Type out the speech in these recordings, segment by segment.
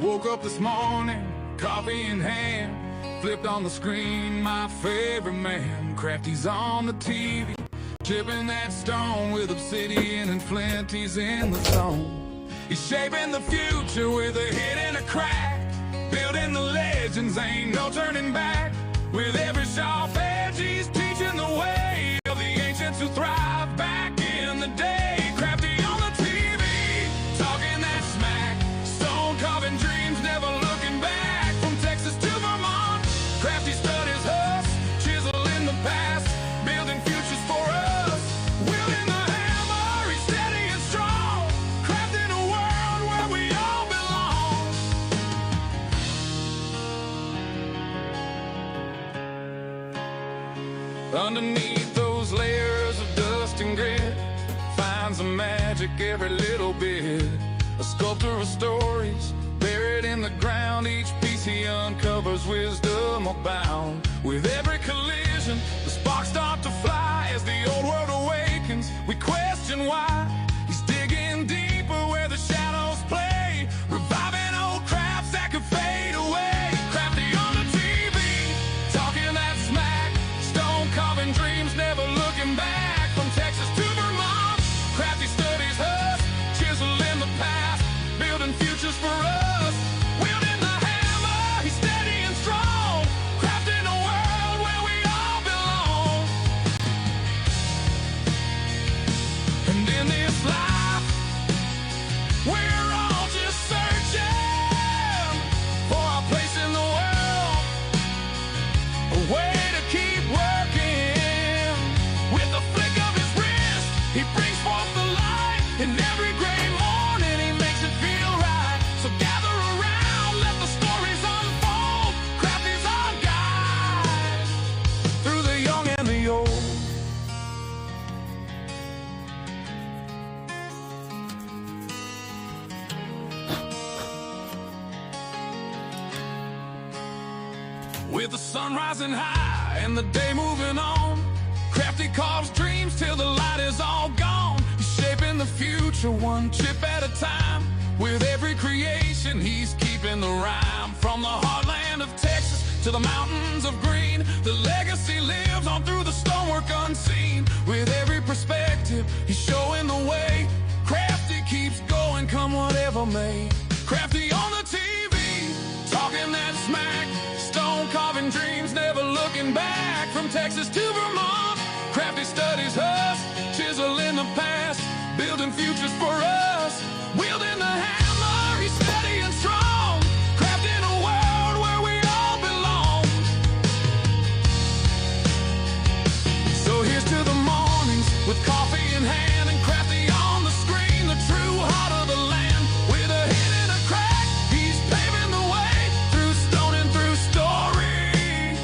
Woke up this morning, coffee in hand, flipped on the screen, my favorite man. Crafty's on the TV, chipping that stone with obsidian and flint. He's in the zone. He's shaping the future with a hit and a crack, building the legends, ain't no turning back. With every sharp edge, he's teaching the way of the ancients who thrive back in the day. Crafty on the TV, talking that smack, stone carving dreams, never looking back. From Texas to Vermont, Crafty studies us, chiseling the past, building futures for us. Wielding the hammer, he's steady and strong, crafting a world where we all belong. Underneath those layers of dust and grit, finds the magic every little bit. A sculptor of stories, buried in the ground. Each piece he uncovers wisdom abound. With every collision, the sparks start to fly. As the old world awakens, we question why. He's digging deeper where the shadows play, reviving old crafts that could fade away. Crafty on the TV, talking that smack, stone carving dreams, never looking back. From Texas to Vermont, Crafty studies us, chiseling the past, building futures for us. Wielding the hammer, he's steady and strong, crafting a world where we all belong. And in this life, we're all just searching for our place in the world, a way to keep working. With the flick of his wrist, he brings forth the light. In every gray morning, he makes it feel right. So gather around, let the stories unfold. Crafty's our guide through the young and the old. With the sun rising high and the day moving on, Crafty carves dreams till the light is all gone. He's shaping the future one chip at a time. With every creation, he's keeping the rhyme. From the heartland of Texas to the mountains of green, the legacy lives on through the stonework unseen. With every perspective, he's showing the way. Crafty keeps going, come whatever may. Crafty on the TV, talking that smack, stone carving dreams, never looking back. From Texas to Vermont, Crafty studies us, chiseling the past, building futures for us. Wielding the hammer, he's steady and strong, crafting a world where we all belong. So here's to the mornings with coffee in hand and Crafty on the screen, the true heart of the land. With a hit and a crack, he's paving the way through stone and through story.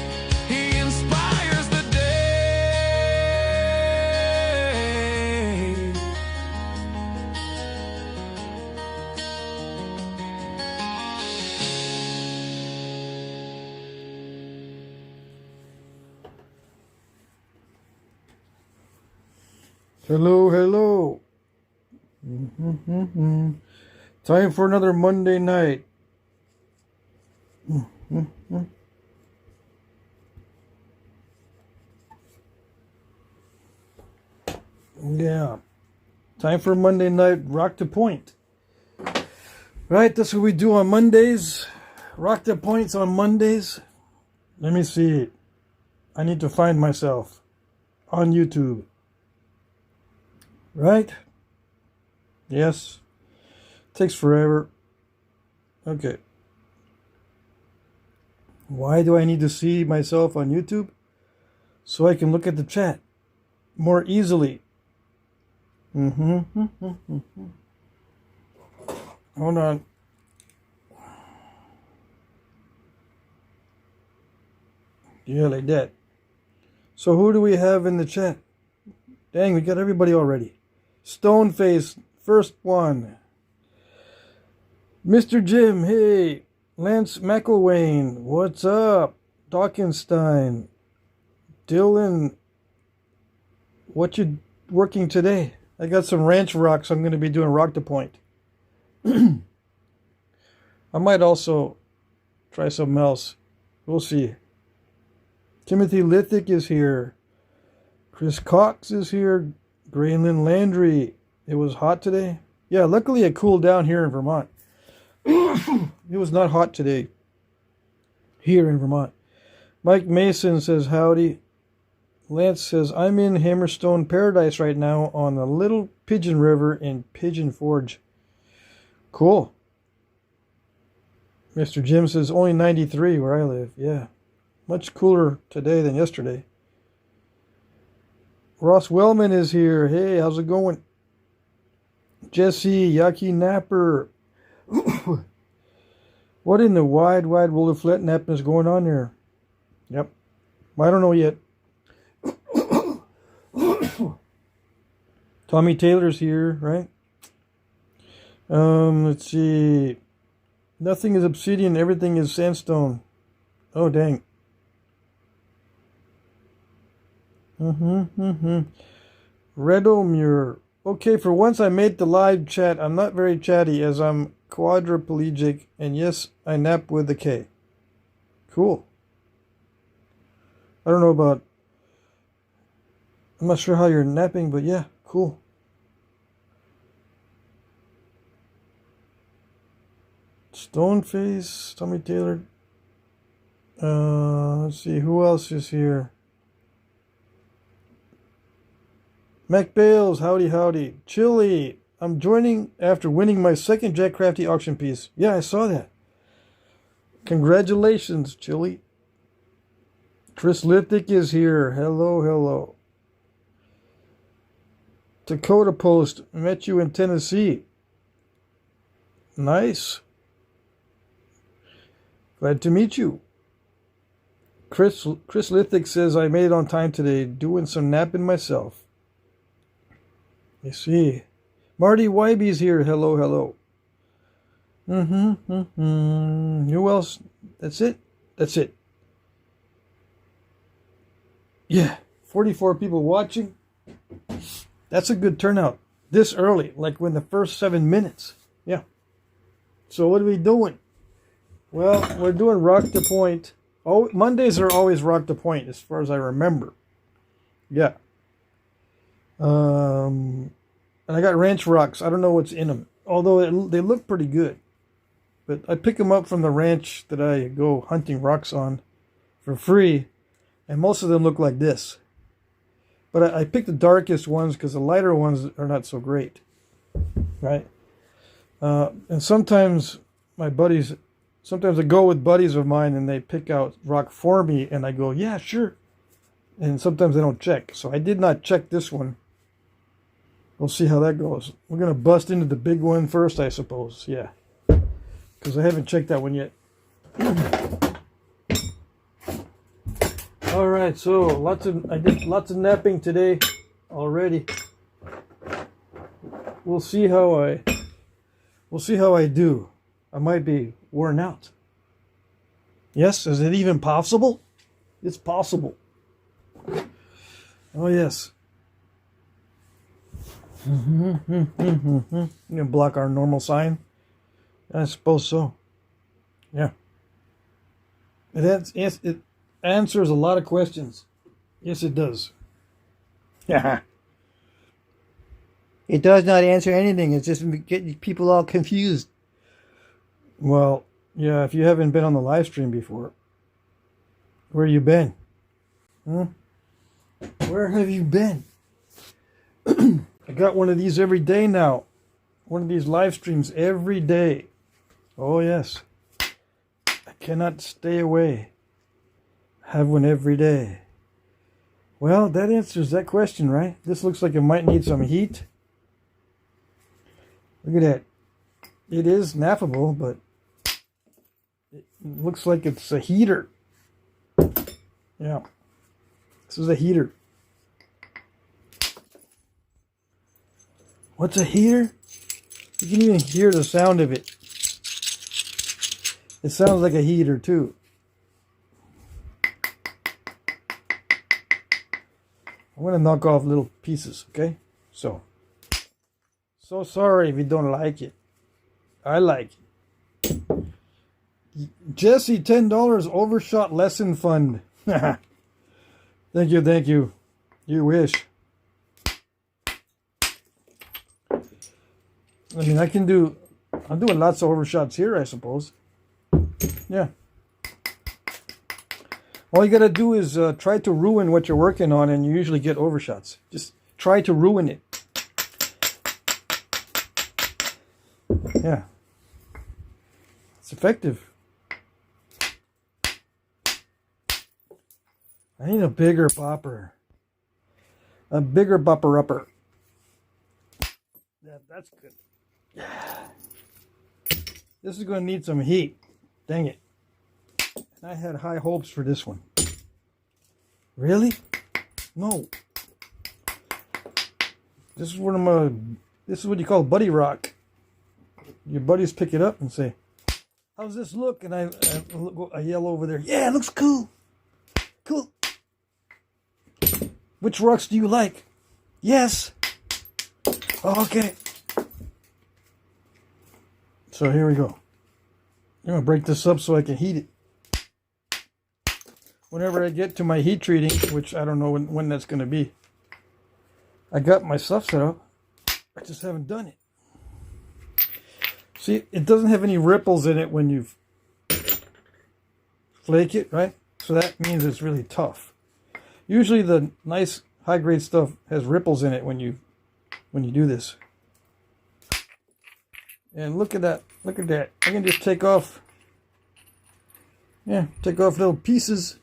He inspires the day. Hello, hello. Time for another Monday night. Yeah. Time for Monday night Rock the Point. Right, that's what we do on Mondays. Rock the Points on Mondays. Let me see. I need to find myself on YouTube. Right? Yes. Takes forever. Okay. Why do I need to see myself on YouTube? So I can look at the chat more easily. Hold on. Yeah, like that. So who do we have in the chat? Dang, we got everybody already. Stoneface, first one. Mr. Jim, hey. Lance McElwain, what's up? Dawkinstein. Dylan, what you working today? I got some ranch rocks I'm going to be doing rock to point. I might also try something else. We'll see. Timothy Lithic is here. Chris Cox is here. Graylin Landry. It was hot today. Yeah, luckily it cooled down here in Vermont. It was not hot today here in Vermont. Mike Mason says howdy. Lance says I'm in Hammerstone Paradise right now on the Little Pigeon River in Pigeon Forge. Cool. Mr. Jim says only 93 where I live. Yeah. Much cooler today than yesterday. Ross Wellman is here. Hey, how's it going? Jesse, Yaki Napper. What in the wide world of Flintknapping is going on there? Yep. I don't know yet. Tommy Taylor's here, right? Let's see. Nothing is obsidian, everything is sandstone. Oh, dang. Redomure. Okay, for once I made the live chat. I'm not very chatty as I'm quadriplegic, and yes, I nap with a K. Cool. I don't know about... I'm not sure how you're napping, but yeah, cool. Stoneface, Tommy Taylor. Let's see, who else is here? Mac Bales, howdy. Chili, I'm joining after winning my second Jack Crafty auction piece. Yeah, I saw that. Congratulations, Chili. Chris Lithic is here. Hello. Dakota Post, met you in Tennessee. Nice. Glad to meet you. Chris Lithic says I made it on time today, doing some napping myself. You see. Marty Wybe's here. Hello. Who else? That's it. Yeah. 44 people watching. That's a good turnout. This early, like when the first 7 minutes. Yeah. So what are we doing? Well, we're doing Rock the Point. Oh, Mondays are always Rock the Point, as far as I remember. Yeah. And I got ranch rocks. I don't know what's in them. Although they look pretty good. But I pick them up from the ranch that I go hunting rocks on for free. And most of them look like this. But I pick the darkest ones because the lighter ones are not so great. Right? And sometimes I go with buddies of mine and they pick out rock for me. And I go, yeah, sure. And sometimes they don't check. So I did not check this one. We'll see how that goes. We're going to bust into the big one first, I suppose. Yeah. Because I haven't checked that one yet. All right, so I did lots of napping today already. We'll see how I do. I might be worn out. Yes, is it even possible? It's possible. Oh yes. You gonna block our normal sign? I suppose so. Yeah. It answers a lot of questions. Yes, it does. Yeah. It does not answer anything. It's just getting people all confused. Well, yeah, if you haven't been on the live stream before, where you been? Where have you been? I got one of these every day now. One of these live streams every day. Oh, yes. I cannot stay away. Have one every day. Well, that answers that question, right? This looks like it might need some heat. Look at that. It is nappable, but it looks like it's a heater. Yeah. This is a heater. What's a heater? You can even hear the sound of it. It sounds like a heater too. I'm going to knock off little pieces, okay? So sorry if you don't like it. I like it. Jesse, $10 overshot lesson fund. Thank you, thank you. You wish. I mean, I'm doing lots of overshots here, I suppose. Yeah. All you gotta do is try to ruin what you're working on, and you usually get overshots. Just try to ruin it. Yeah. It's effective. I need a bigger bopper. A bigger bopper-upper. Yeah, that's good. This is going to need some heat. Dang it. I had high hopes for this one. Really? No. This is what you call buddy rock. Your buddies pick it up and say, "How's this look?" And I yell over there, "Yeah, it looks cool. Cool. Which rocks do you like?" "Yes." "Oh, okay." So here we go. I'm going to break this up so I can heat it. Whenever I get to my heat treating, which I don't know when that's going to be. I got my stuff set up. I just haven't done it. See, it doesn't have any ripples in it when you flake it, right? So that means it's really tough. Usually the nice high-grade stuff has ripples in it when you do this. And look at that. Look at that. I can just take off. Yeah, take off little pieces.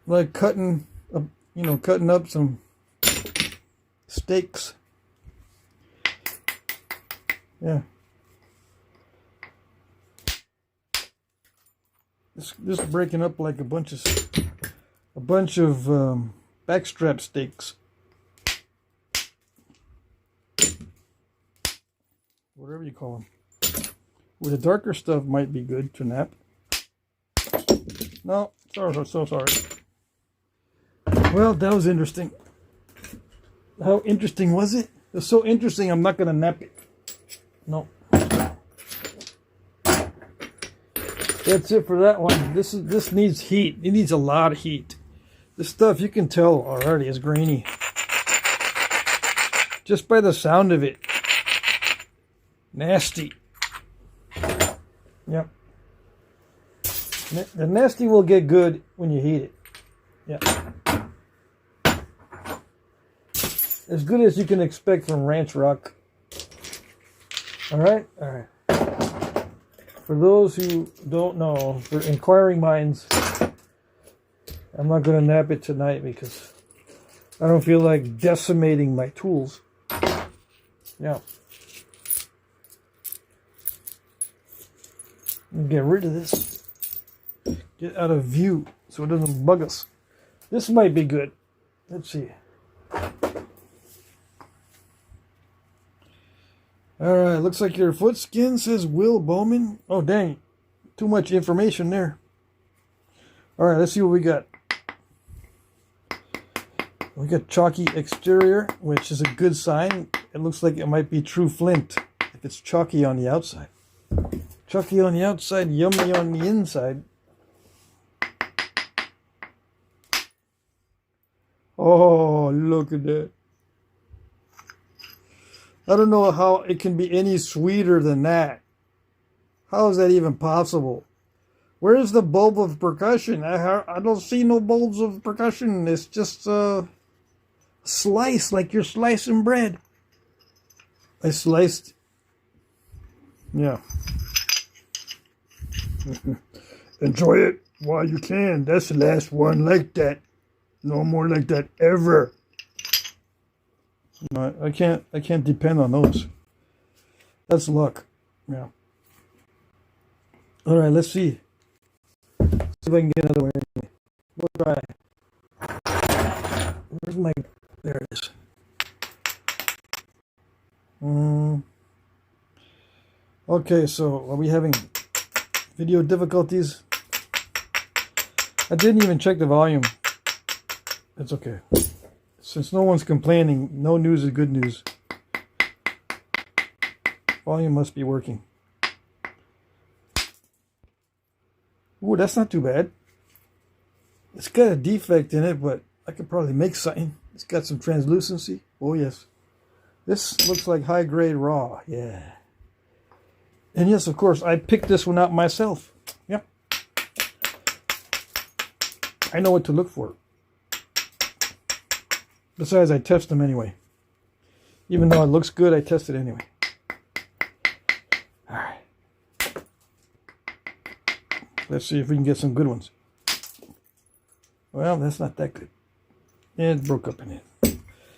Like cutting up some steaks. Yeah. This breaking up like a bunch of backstrap steaks. Whatever you call them. With the darker stuff might be good to nap. No, so sorry. Well, that was interesting. How interesting was it? It was so interesting I'm not going to nap it. No. That's it for that one. This needs heat. It needs a lot of heat. This stuff, you can tell already, is grainy. Just by the sound of it. Nasty. Yep. The nasty will get good when you heat it. Yeah. As good as you can expect from ranch rock. Alright? Alright. For those who don't know, for inquiring minds, I'm not going to nap it tonight because I don't feel like decimating my tools. Yeah. Get rid of this. Get out of view so it doesn't bug us. This might be good. Let's see. Alright, looks like your foot skin says Will Bowman. Oh, dang. Too much information there. Alright, let's see what we got. We got chalky exterior, which is a good sign. It looks like it might be true flint if it's chalky on the outside. Chalky on the outside, yummy on the inside. Oh, look at that. I don't know how it can be any sweeter than that. How is that even possible? Where's the bulb of percussion? I don't see no bulbs of percussion. It's just a slice, like you're slicing bread. I sliced. Yeah. Enjoy it while you can. That's the last one like that. No more like that ever. No, I can't depend on those. That's luck. Yeah. All right, let's see. See if I can get another one. We'll try. Where's my? There it is. Okay, so are we having video difficulties? I didn't even check the volume. It's okay. Since no one's complaining, no news is good news. Volume must be working. Ooh, that's not too bad. It's got a defect in it, but I could probably make something. It's got some translucency. Oh, yes. This looks like high-grade raw. Yeah. And yes, of course, I picked this one out myself. Yep. I know what to look for. Besides, I test them anyway. Even though it looks good, I test it anyway. All right. Let's see if we can get some good ones. Well, that's not that good. It broke up in it.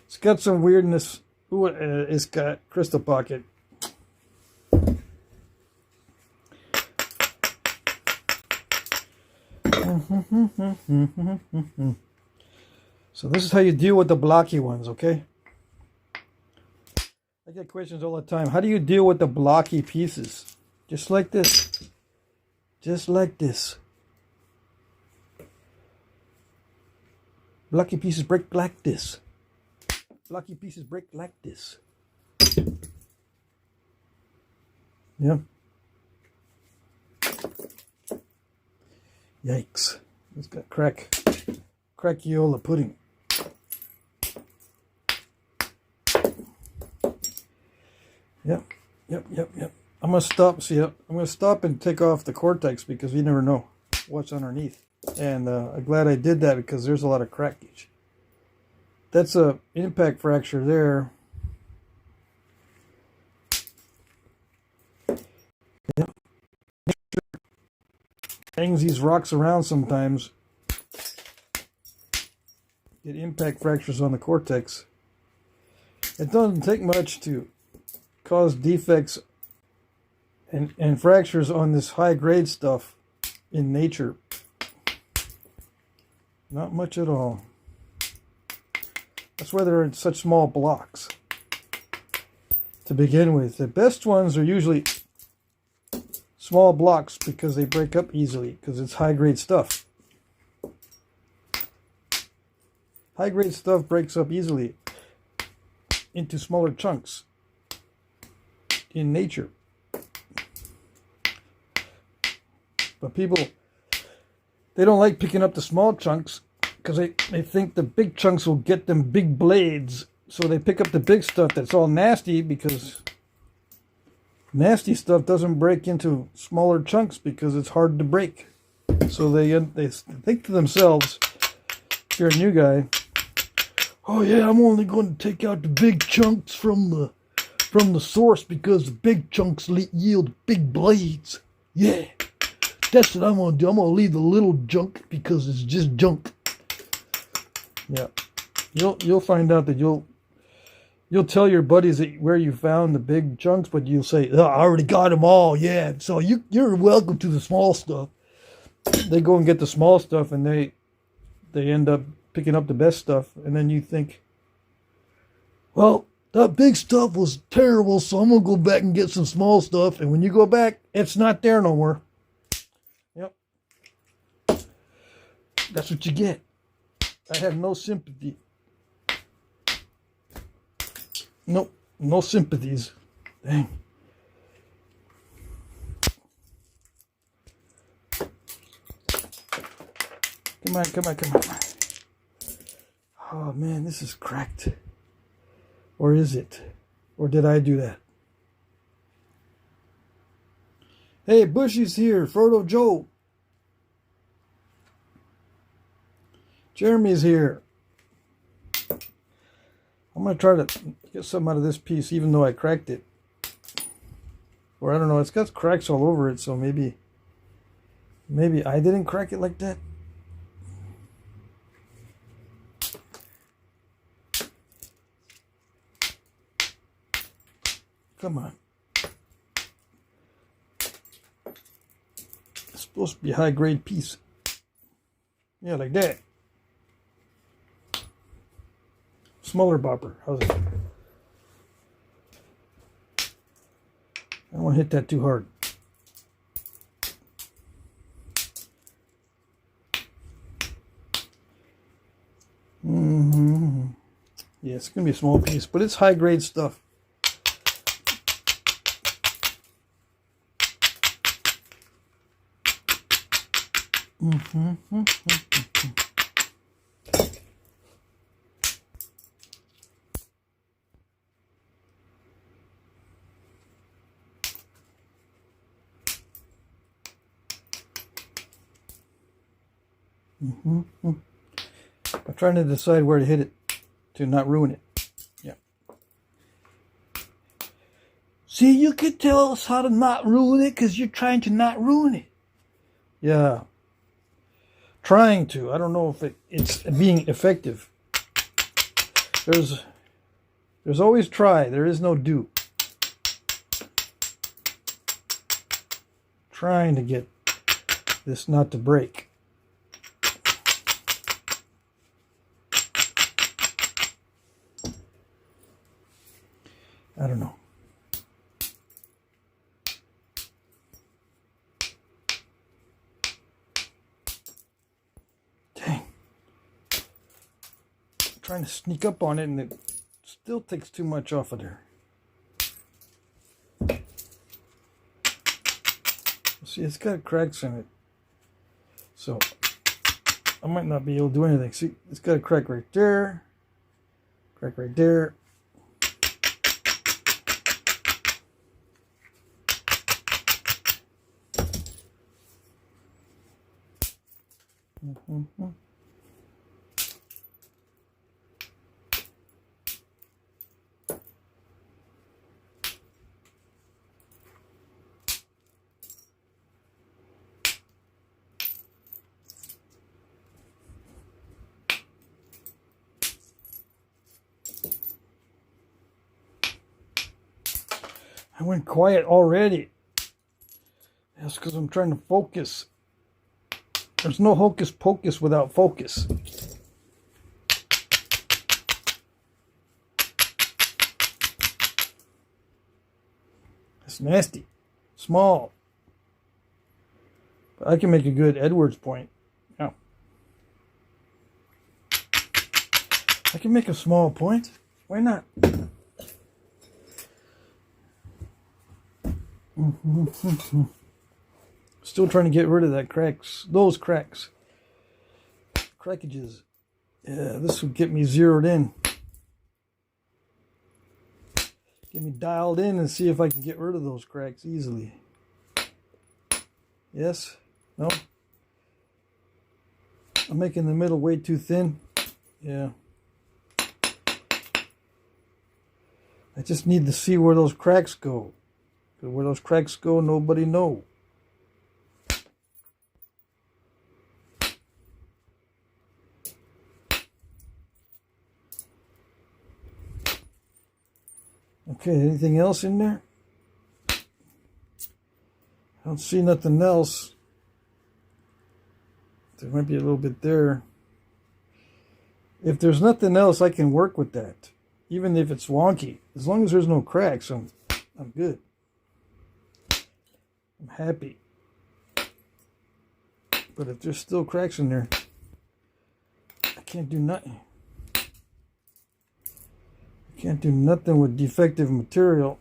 It's got some weirdness. Ooh, it's got crystal pocket. So this is how you deal with the blocky ones, okay? I get questions all the time. How do you deal with the blocky pieces? Just like this. Just like this. Blocky pieces break like this. Blocky pieces break like this. Yeah. Yikes. It's got crackiola pudding. Yep. I'm gonna stop. See, I'm gonna stop and take off the cortex because you never know what's underneath. And I'm glad I did that because there's a lot of crackage. That's a impact fracture there. Yep. Hangs these rocks around sometimes. Get impact fractures on the cortex. It doesn't take much to cause defects and fractures on this high grade stuff in nature. Not much at all. That's why they're in such small blocks to begin with. The best ones are usually small blocks because they break up easily because it's high grade stuff. High grade stuff breaks up easily into smaller chunks in nature. But people, they don't like picking up the small chunks because they think the big chunks will get them big blades. So they pick up the big stuff that's all nasty because nasty stuff doesn't break into smaller chunks because it's hard to break. So they think to themselves, if you're a new guy, oh yeah, I'm only going to take out the big chunks from the source because the big chunks yield big blades. Yeah. That's what I'm going to do. I'm going to leave the little junk because it's just junk. Yeah. You'll find out that you'll tell your buddies that where you found the big chunks, but you'll say, oh, I already got them all. Yeah. So you're welcome to the small stuff. They go and get the small stuff and they end up picking up the best stuff. And then you think, well, that big stuff was terrible, so I'm going to go back and get some small stuff. And when you go back, it's not there no more. Yep. That's what you get. I have no sympathy. Nope. No sympathies. Dang. Come on. Oh man, this is cracked. Or is it? Or did I do that? Hey, Bushy's here. Frodo Joe. Jeremy's here. I'm going to try to get something out of this piece even though I cracked it. Or I don't know. It's got cracks all over it, so maybe I didn't crack it like that. Come on. It's supposed to be a high grade piece. Yeah, like that. Smaller bopper. How's it? I don't want to hit that too hard. Yeah, it's going to be a small piece, but it's high grade stuff. I'm trying to decide where to hit it to not ruin it. Yeah. See, you could tell us how to not ruin it because you're trying to not ruin it. Yeah. Trying to. I don't know if it's being effective. There's always try. There is no do. Trying to get this not to break. I don't know. Dang. I'm trying to sneak up on it and it still takes too much off of there. See, it's got cracks in it. So I might not be able to do anything. See, it's got a crack right there. Crack right there. I went quiet already. That's because I'm trying to focus. There's no hocus pocus without focus. It's nasty. Small. But I can make a good Edwards point. Yeah. I can make a small point. Why not? Still trying to get rid of that cracks. Those cracks. Crackages. Yeah, this would get me zeroed in. Get me dialed in and see if I can get rid of those cracks easily. Yes? No? I'm making the middle way too thin. Yeah. I just need to see where those cracks go. Where those cracks go, nobody knows. Okay, anything else in there? I don't see nothing else. There might be a little bit there. If there's nothing else, I can work with that. Even if it's wonky. As long as there's no cracks, I'm good. I'm happy. But if there's still cracks in there, I can't do nothing. I can't do nothing with defective material.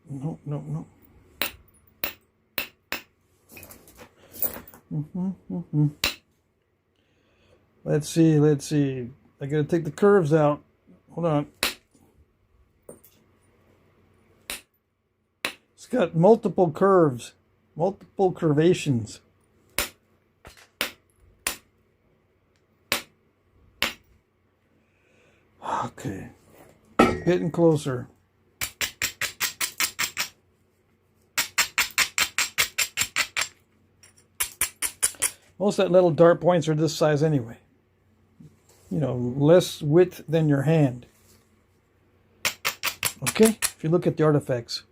No, no, no. Let's see, let's see. I gotta take the curves out. Hold on. It's got multiple curves, multiple curvations. Okay, getting closer. Most of that little dart points are this size anyway. You know, less width than your hand. Okay, if you look at the artifacts.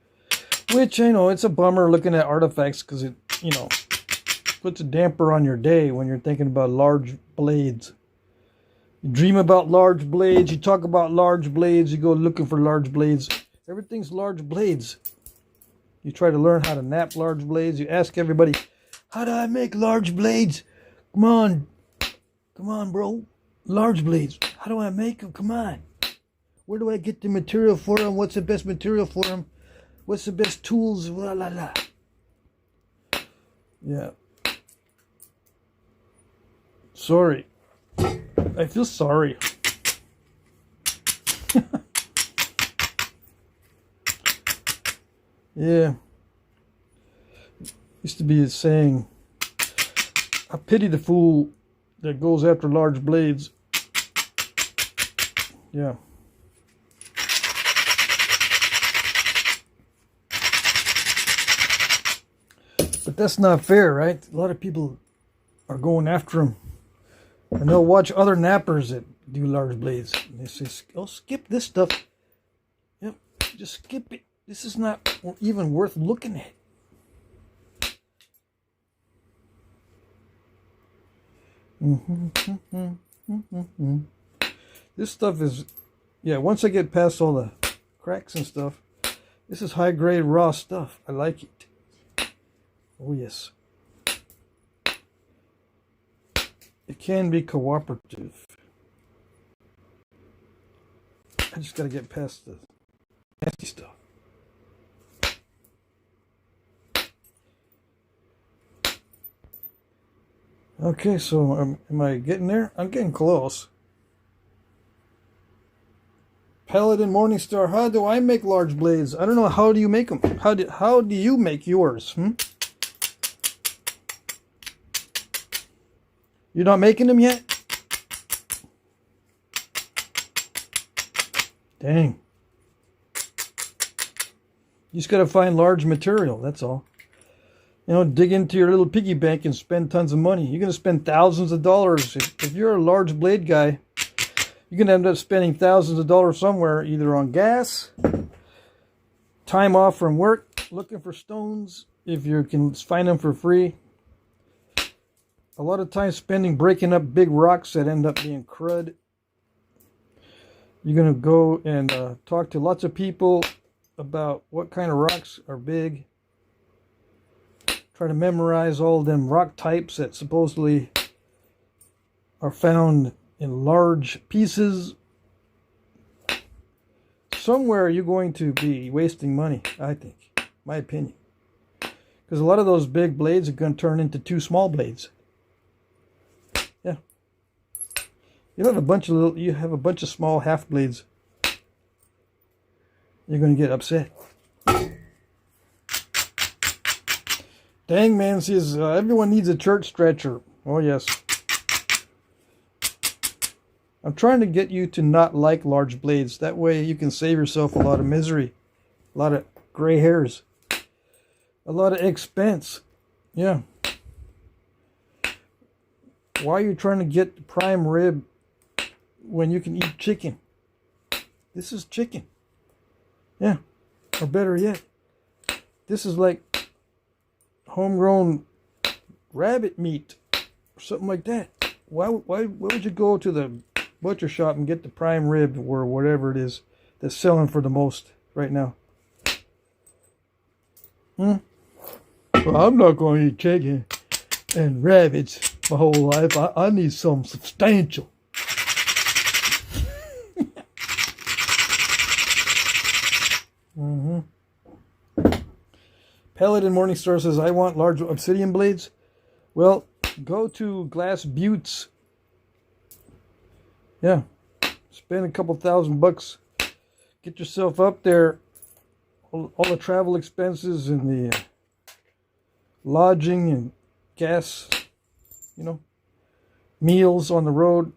Which, you know, it's a bummer looking at artifacts because it, you know, puts a damper on your day when you're thinking about large blades. You dream about large blades, you talk about large blades, you go looking for large blades. Everything's large blades. You try to learn how to knap large blades. You ask everybody, how do I make large blades? Come on, bro. Large blades. How do I make them? Come on. Where do I get the material for them? What's the best material for them? What's the best tools? La la la. Yeah. Sorry. I feel sorry. Yeah. Used to be a saying, I pity the fool that goes after large blades. Yeah. But that's not fair, right? A lot of people are going after them. And they'll watch other nappers that do large blades. And they say, oh, skip this stuff. Yep, just skip it. This is not even worth looking at. This stuff is, yeah, once I get past all the cracks and stuff, this is high grade raw stuff. I like it. Oh yes. It can be cooperative. I just got to get past the nasty stuff. Okay, so am I getting there? I'm getting close. Paladin Morningstar, how do I make large blades? I don't know. How do you make them? How do you make yours? You're not making them yet? Dang. You just got to find large material, that's all. You know, dig into your little piggy bank and spend tons of money. You're going to spend thousands of dollars. If you're a large blade guy, you're going to end up spending thousands of dollars somewhere, either on gas, time off from work, looking for stones, if you can find them for free. A lot of time spending breaking up big rocks that end up being crud. You're going to go and talk to lots of people about what kind of rocks are big. Try to memorize all them rock types that supposedly are found in large pieces. Somewhere you're going to be wasting money, I think. My opinion. Because a lot of those big blades are going to turn into two small blades. Yeah. You have a bunch of small half blades. You're going to get upset. Dang man says everyone needs a church stretcher. Oh yes. I'm trying to get you to not like large blades. That way you can save yourself a lot of misery. A lot of gray hairs. A lot of expense. Yeah. Why are you trying to get the prime rib when you can eat chicken? This is chicken. Yeah. Or better yet, this is like homegrown rabbit meat or something like that. Why would you go to the butcher shop and get the prime rib or whatever it is that's selling for the most right now? Well, I'm not going to eat chicken and rabbits my whole life. I need something substantial. Paladin Morningstar says, I want large obsidian blades. Well, go to Glass Buttes. Yeah. Spend a couple $1,000. Get yourself up there. All the travel expenses and the lodging and gas, you know, meals on the road.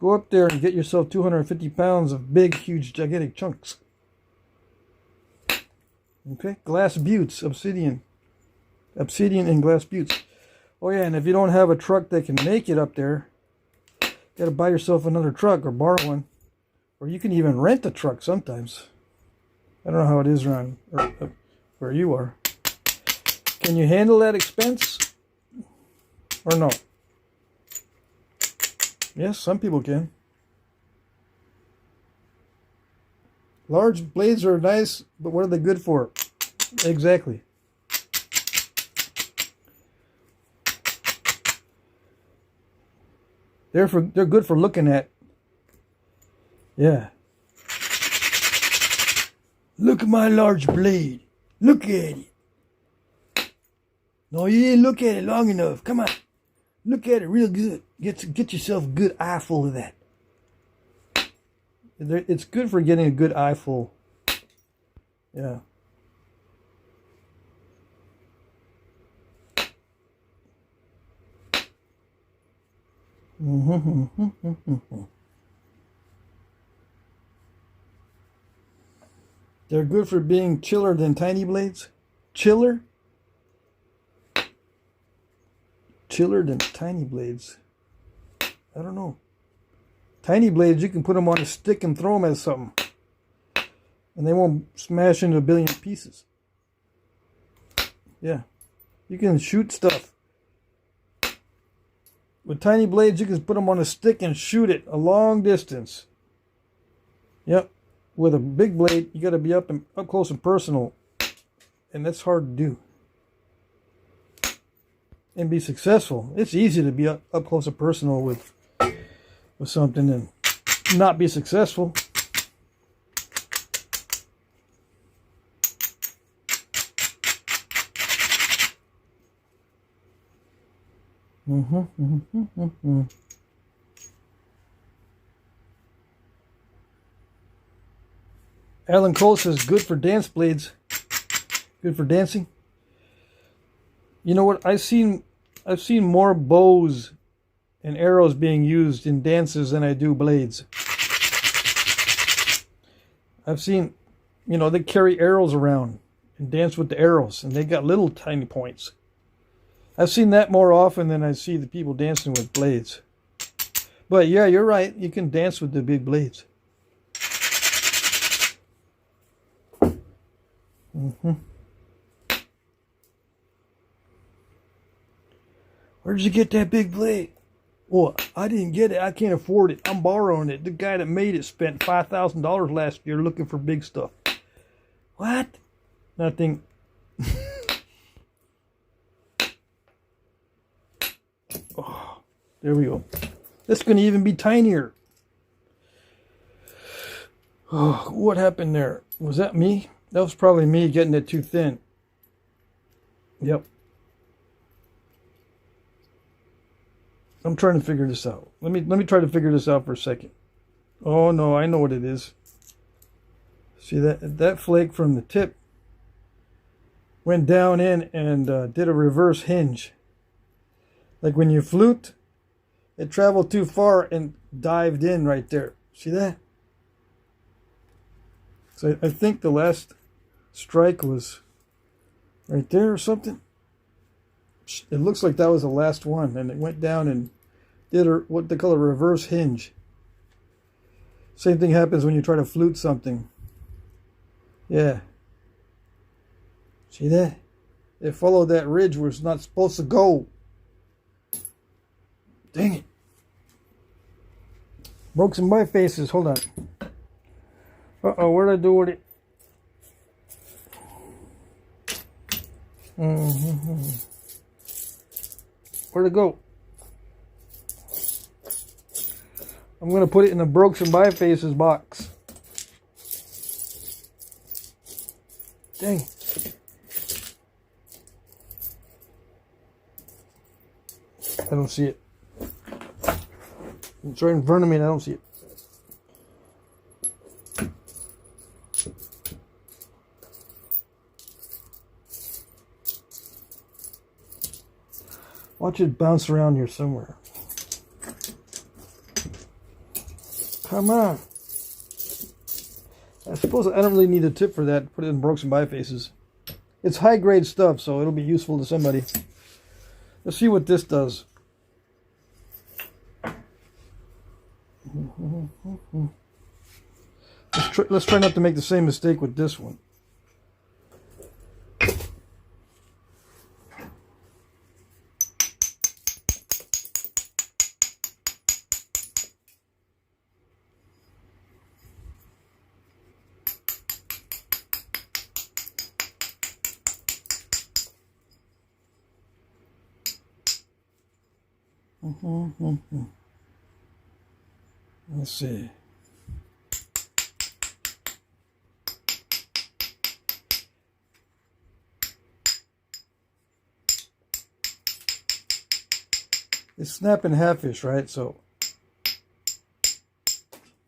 Go up there and get yourself 250 pounds of big, huge, gigantic chunks. Okay, Glass Buttes, obsidian and Glass Buttes. Oh yeah, and if you don't have a truck that can make it up there, you got to buy yourself another truck or borrow one, or you can even rent a truck sometimes. I don't know how it is around where you are. Can you handle that expense or no? Yes, some people can. Large blades are nice, but what are they good for? Exactly. They're good for looking at. Yeah. Look at my large blade. Look at it. No, you didn't look at it long enough. Come on. Look at it real good. Get yourself a good eyeful of that. It's good for getting a good eyeful. Yeah. They're good for being chiller than tiny blades. Chiller? Chiller than tiny blades. I don't know. Tiny blades, you can put them on a stick and throw them at something. And they won't smash into a billion pieces. Yeah. You can shoot stuff. With tiny blades, you can put them on a stick and shoot it a long distance. Yep. With a big blade, you got to be up close and personal. And that's hard to do. And be successful. It's easy to be up close and personal with something and not be successful. Alan Cole says good for dance blades. Good for dancing. You know what? I've seen more bows and arrows being used in dances than I do blades. I've seen, they carry arrows around and dance with the arrows, and they got little tiny points. I've seen that more often than I see the people dancing with blades. But yeah, you're right. You can dance with the big blades. Where did you get that big blade? Well, I didn't get it. I can't afford it. I'm borrowing it. The guy that made it spent $5,000 last year looking for big stuff. What? Nothing. Oh, there we go. This is going to even be tinier. Oh, what happened there? Was that me? That was probably me getting it too thin. Yep. I'm trying to figure this out. Let me try to figure this out for a second. Oh no, I know what it is. See that flake from the tip went down in and did a reverse hinge. Like when you flute, it traveled too far and dived in right there. See that? So I think the last strike was right there or something. It looks like that was the last one, and it went down and did what they call a reverse hinge. Same thing happens when you try to flute something. Yeah. See that? It followed that ridge where it's not supposed to go. Dang it. Broke some my faces. Hold on. Uh-oh, what did I do with it? Where'd it go? I'm going to put it in the broke some by faces box. Dang. I don't see it. It's right in front of me and I don't see it. Watch it bounce around here somewhere. Come on. I suppose I don't really need a tip for that. Put it in broken bifaces. It's high grade stuff, so it'll be useful to somebody. Let's see what this does. Let's try not to make the same mistake with this one. Let's see. It's snapping half-ish, right? So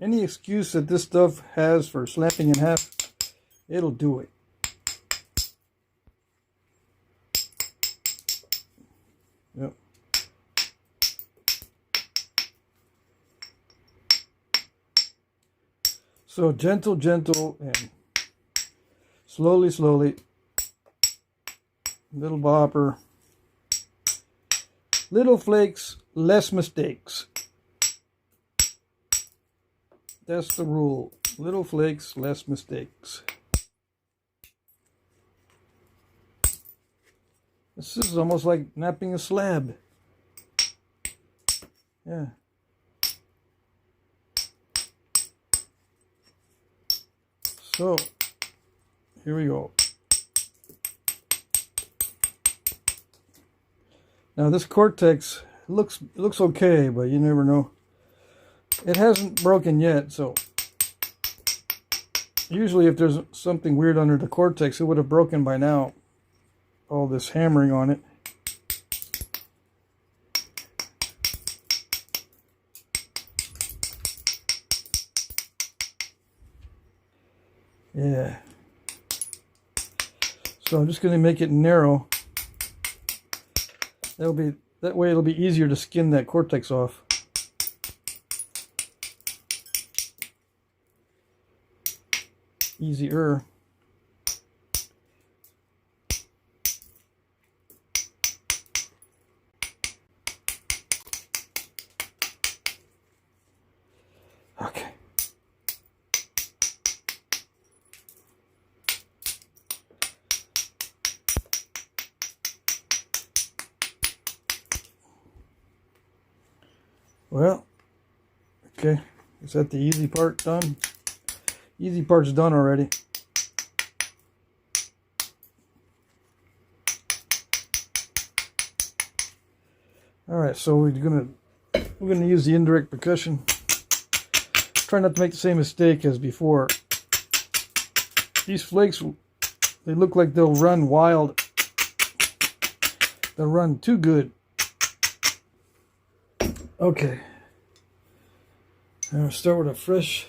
any excuse that this stuff has for snapping in half, it'll do it. Yep. So gentle, gentle, and slowly, slowly. Little bopper. Little flakes, less mistakes. That's the rule. Little flakes, less mistakes. This is almost like knapping a slab. Yeah. So, here we go. Now this Cortex looks okay, but you never know. It hasn't broken yet, so usually if there's something weird under the Cortex, it would have broken by now. All this hammering on it. Yeah. So I'm just going to make it narrow. That way it'll be easier to skin that Cortex off. Easier. Okay. Well, okay, is that the easy part done? Easy part's done already. All right, so we're gonna use the indirect percussion. Try not to make the same mistake as before. These flakes, they look like they'll run wild. They'll run too good. Okay. I'm going to start with a fresh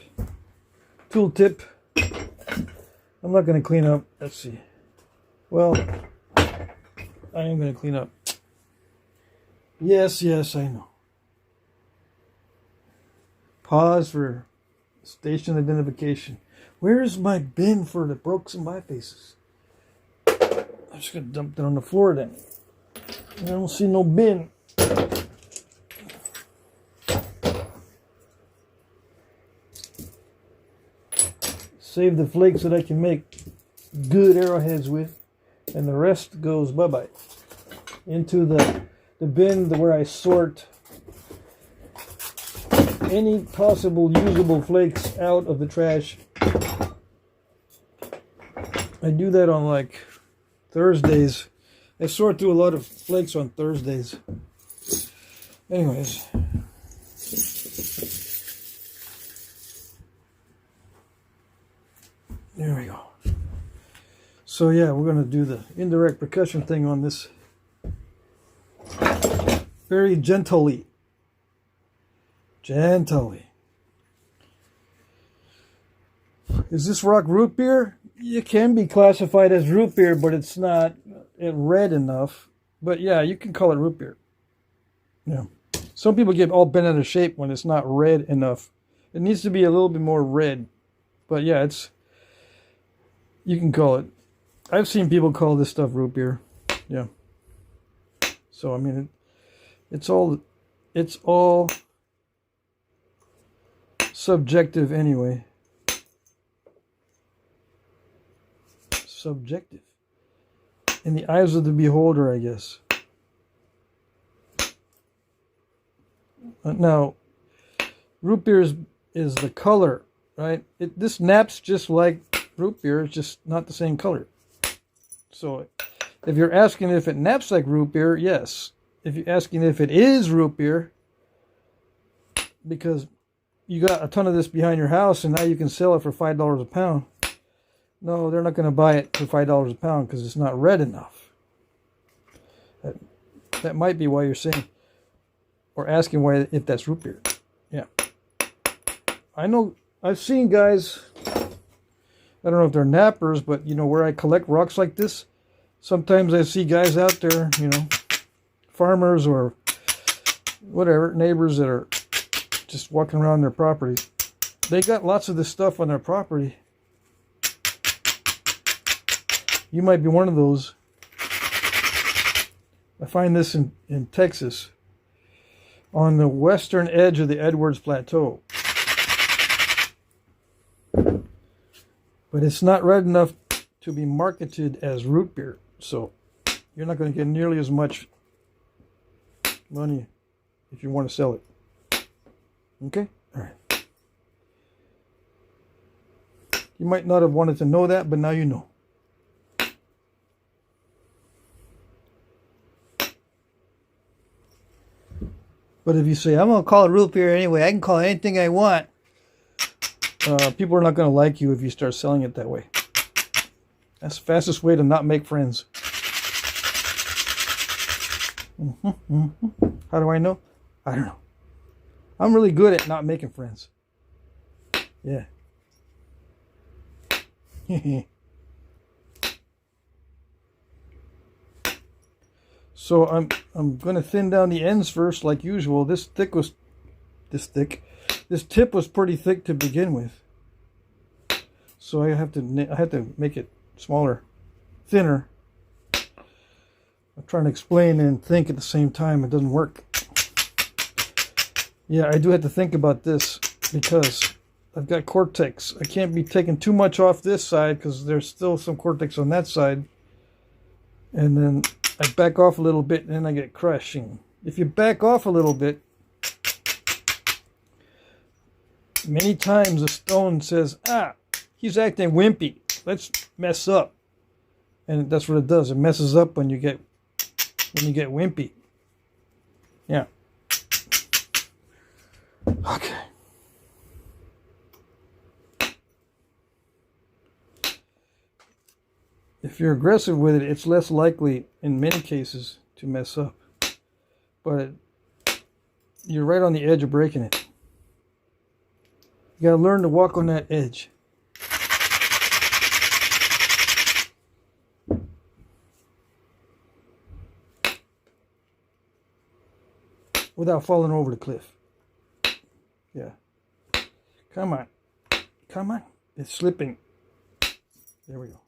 tool tip. I'm not going to clean up. Let's see. Well, I am going to clean up. Yes, I know. Pause for station identification. Where's my bin for the brokes and bypasses? I'm just going to dump that on the floor then. I don't see no bin. Save the flakes that I can make good arrowheads with, and the rest goes bye-bye into the bin where I sort any possible usable flakes out of the trash. I do that on like Thursdays. I sort through a lot of flakes on Thursdays. Anyways. There we go. So yeah, we're going to do the indirect percussion thing on this very gently. Gently. Is this rock root beer? It can be classified as root beer, but it's not red enough. But yeah, you can call it root beer. Yeah. Some people get all bent out of shape when it's not red enough. It needs to be a little bit more red. But yeah, you can call it. I've seen people call this stuff root beer. Yeah. So I mean, it's all subjective anyway. Subjective. In the eyes of the beholder, I guess. Now, root beer is the color, right? This naps just like root beer, it's just not the same color. So, if you're asking if it naps like root beer, yes. If you're asking if it is root beer, because you got a ton of this behind your house and now you can sell it for $5 a pound. No, they're not going to buy it for $5 a pound because it's not red enough. That might be why you're saying. or asking why, if that's root beer. Yeah. I know, I've seen guys, I don't know if they're nappers, but you know, where I collect rocks like this, sometimes I see guys out there, you know, farmers or whatever, neighbors that are just walking around their property. They got lots of this stuff on their property. You might be one of those. I find this in Texas, on the western edge of the Edwards Plateau. But it's not red enough to be marketed as root beer. So you're not going to get nearly as much money if you want to sell it. Okay? All right. You might not have wanted to know that, but now you know. But if you say, I'm going to call it root beer anyway, I can call it anything I want, people are not going to like you if you start selling it that way. That's the fastest way to not make friends. How do I know? I don't know. I'm really good at not making friends. Yeah. So I'm going to thin down the ends first, like usual. This tip was pretty thick to begin with. So I have to make it smaller, thinner. I'm trying to explain and think at the same time. It doesn't work. Yeah, I do have to think about this because I've got cortex. I can't be taking too much off this side because there's still some cortex on that side. And then I back off a little bit and then I get crushing. If you back off a little bit, many times the stone says, he's acting wimpy. Let's mess up. And that's what it does. It messes up when you get wimpy. Yeah. Okay. If you're aggressive with it, it's less likely in many cases to mess up. But you're right on the edge of breaking it. You gotta learn to walk on that edge. Without falling over the cliff. Yeah. Come on. Come on. It's slipping. There we go.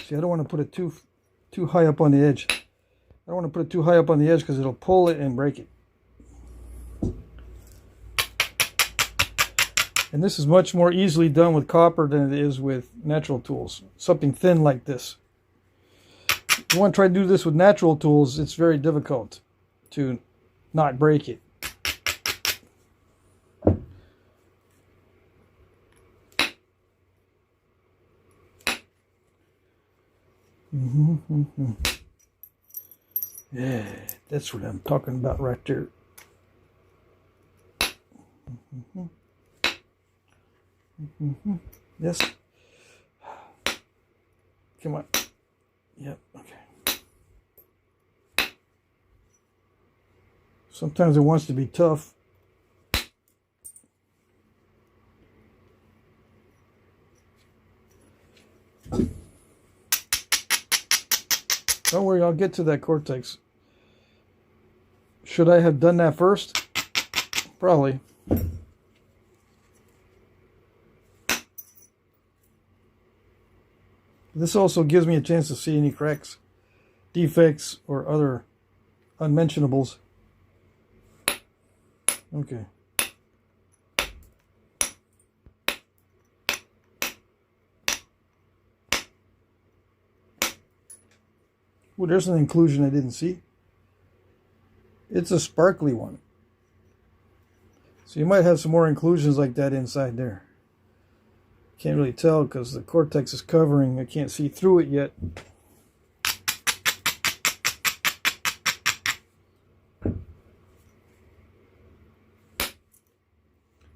See, I don't want to put it too high up on the edge. I don't want to put it too high up on the edge because it'll pull it and break it. And this is much more easily done with copper than it is with natural tools. Something thin like this. If you want to try to do this with natural tools, it's very difficult to not break it. Yeah, that's what I'm talking about right there. Yes. Come on. Yep, okay. Sometimes it wants to be tough. Don't worry, I'll get to that cortex. Should I have done that first? Probably. This also gives me a chance to see any cracks, defects, or other unmentionables. Okay. Well, there's an inclusion I didn't see. It's a sparkly one. So you might have some more inclusions like that inside there. Can't really tell because the cortex is covering. I can't see through it yet.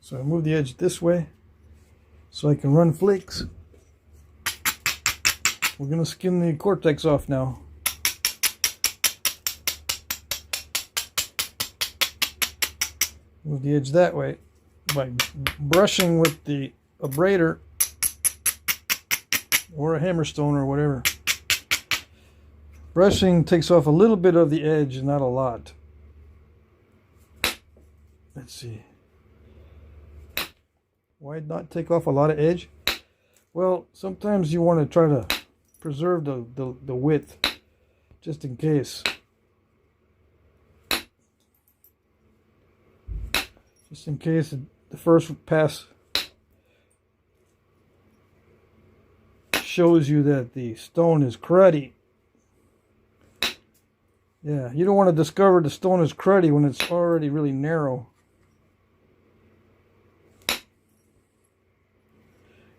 So I move the edge this way so I can run flakes. We're going to skim the cortex off now. Move the edge that way by brushing with the abrader or a hammerstone or whatever. Brushing takes off a little bit of the edge, not a lot. Let's see. Why not take off a lot of edge? Well, sometimes you want to try to preserve the width, just in case. Just in case the first pass shows you that the stone is cruddy. Yeah, you don't want to discover the stone is cruddy when it's already really narrow.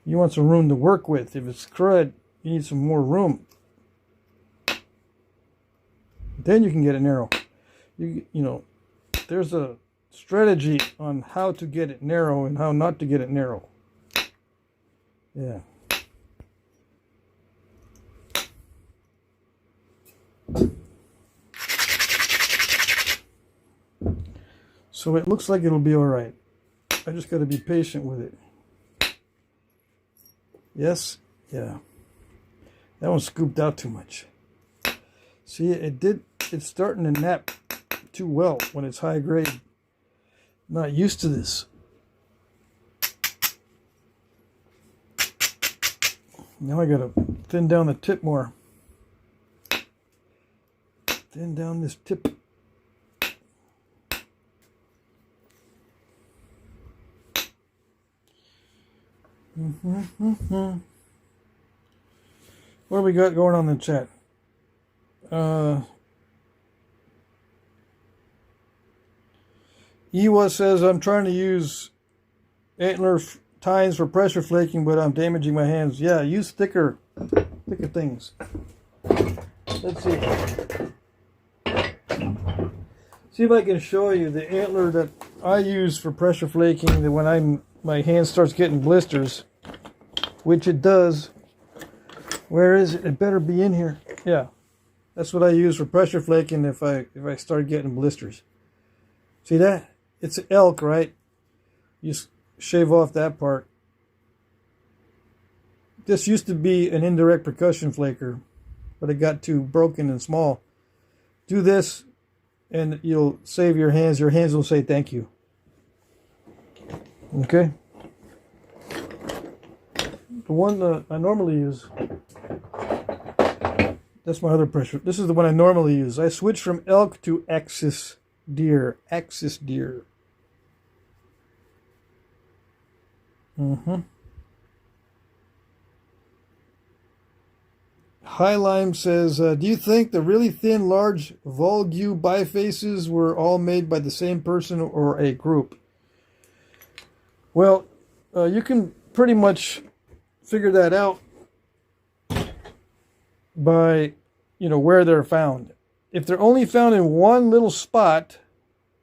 You want some room to work with. If it's crud, you need some more room. Then you can get it narrow. You know, there's a strategy on how to get it narrow and how not to get it narrow. Yeah. So it looks like it'll be all right. I just got to be patient with it. Yes, yeah. That one scooped out too much. See, it's starting to nap too well when it's high grade. Not used to this. Now I gotta thin down the tip more. Thin down this tip. What do we got going on in the chat? Ewa says, I'm trying to use antler tines for pressure flaking, but I'm damaging my hands. Yeah, use thicker things. Let's see. See if I can show you the antler that I use for pressure flaking, that when my hand starts getting blisters, which it does. Where is it? It better be in here. Yeah. That's what I use for pressure flaking if I start getting blisters. See that? It's elk, right? You shave off that part. This used to be an indirect percussion flaker, but it got too broken and small. Do this and you'll save your hands. Your hands will say thank you. Okay? The one that I normally use, that's my other pressure. This is the one I normally use. I switched from elk to axis deer. Axis deer. High Lime says, do you think the really thin, large Volgu bifaces were all made by the same person or a group? Well, you can pretty much figure that out by, where they're found. If they're only found in one little spot,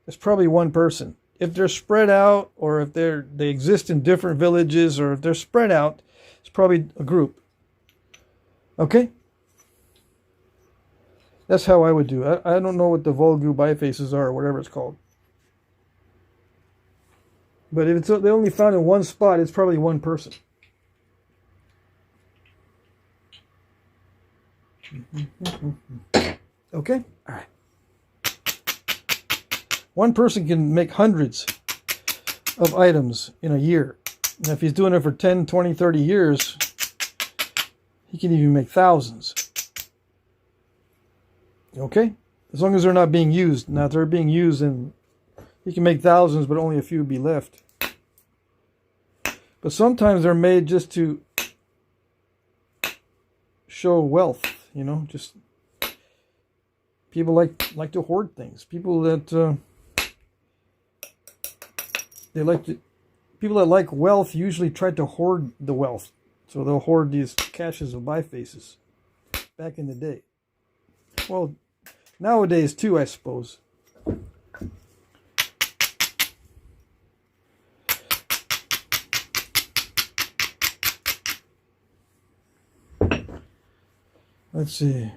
it's probably one person. If they're spread out, or if they exist in different villages, or if they're spread out, it's probably a group. Okay? That's how I would do it. I don't know what the Volgu bifaces are, or whatever it's called. But if they're only found in one spot, it's probably one person. Okay? All right. One person can make hundreds of items in a year. And if he's doing it for 10, 20, 30 years, he can even make thousands. Okay? As long as they're not being used. Now, if they're being used, and he can make thousands, but only a few be left. But sometimes they're made just to show wealth, just people like to hoard things. People that people that like wealth usually try to hoard the wealth. So they'll hoard these caches of bifaces back in the day. Well, nowadays too, I suppose. Let's see.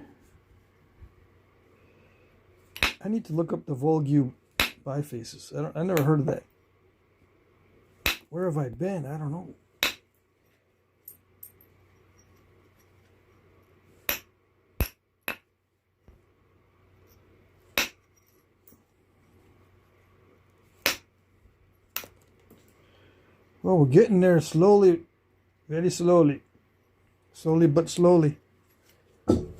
I need to look up the Volgu bifaces. I never heard of that. Where have I been? I don't know. Well, we're getting there slowly, very slowly. Slowly but slowly. You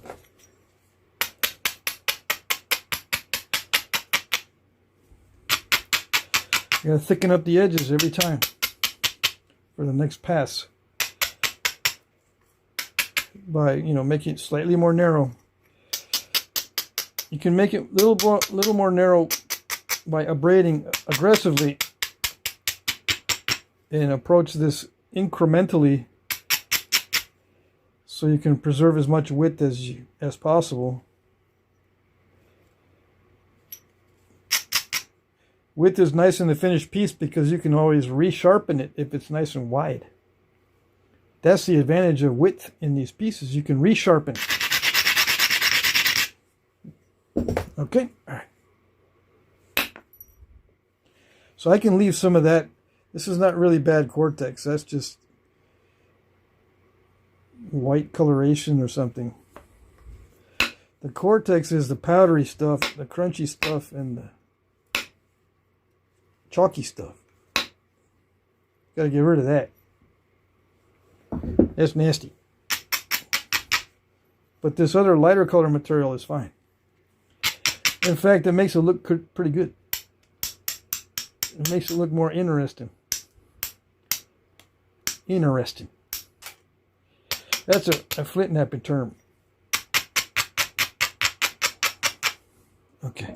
gotta thicken up the edges every time for the next pass by, you know, making it slightly more narrow. You can make it a little more narrow by abrading aggressively and approach this incrementally so you can preserve as much width as possible. Width is nice in the finished piece because you can always resharpen it if it's nice and wide. That's the advantage of width in these pieces. You can resharpen. Okay, all right. So I can leave some of that. This is not really bad Cortex. That's just white coloration or something. The Cortex is the powdery stuff, the crunchy stuff, and the chalky stuff. Gotta get rid of that. That's nasty. But this other lighter color material is fine. In fact, it makes it look pretty good. It makes it look more interesting. Interesting. That's a Flintknapping term. Okay.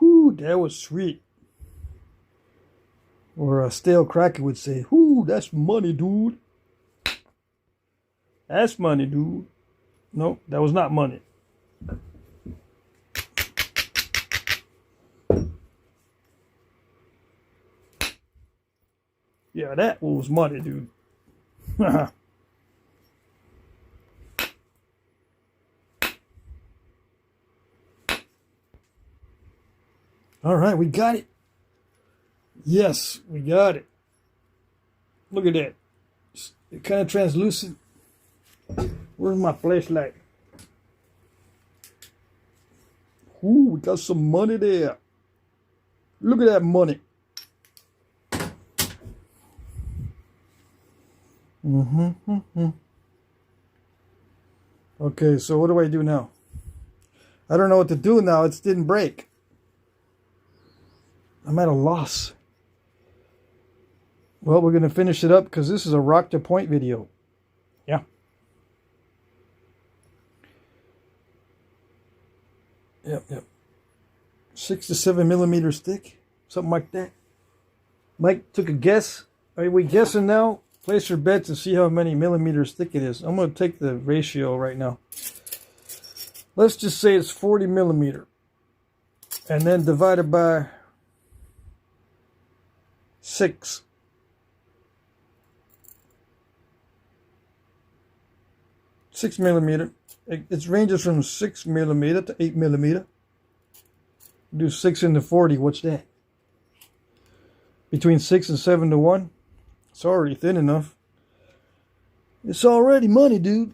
Whoo, that was sweet. Or a stale cracker would say, whoo, that's money, dude. That's money, dude. Nope, that was not money. Yeah, that was money, dude. All right, we got it. Yes, we got it. Look at that. It's kind of translucent. Where's my flashlight? Ooh, we got some money there. Look at that money. Okay, so what do I do now? I don't know what to do now. It didn't break. I'm at a loss. Well, we're going to finish it up because this is a rock to point video. Yeah. Yep. 6 to 7 millimeters thick. Something like that. Mike took a guess. Are we guessing now? Place your bets and see how many millimeters thick it is. I'm going to take the ratio right now. Let's just say it's 40 millimeter. And then divide it by 6. Six millimeter. It ranges from 6 millimeter to 8 millimeter. Do 6 into 40. What's that? Between 6 and 7 to 1. It's already thin enough. It's already money, dude.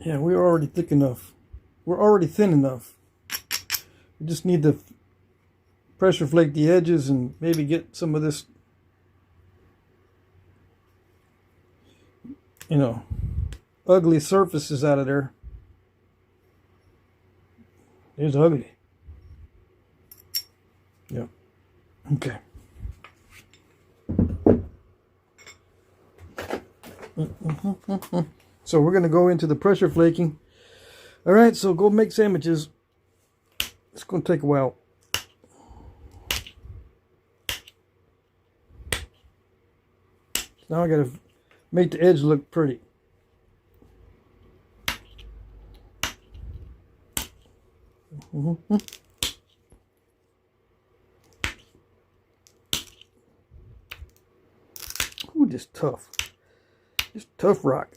Yeah, we're already thick enough. We're already thin enough. We just need to pressure flake the edges and maybe get some of this, you know, ugly surfaces out of there. It's ugly. Yep. Okay. So we're going to go into the pressure flaking. All right, so go make sandwiches. It's going to take a while. Now I got to make the edge look pretty. Ooh, this tough. It's tough rock.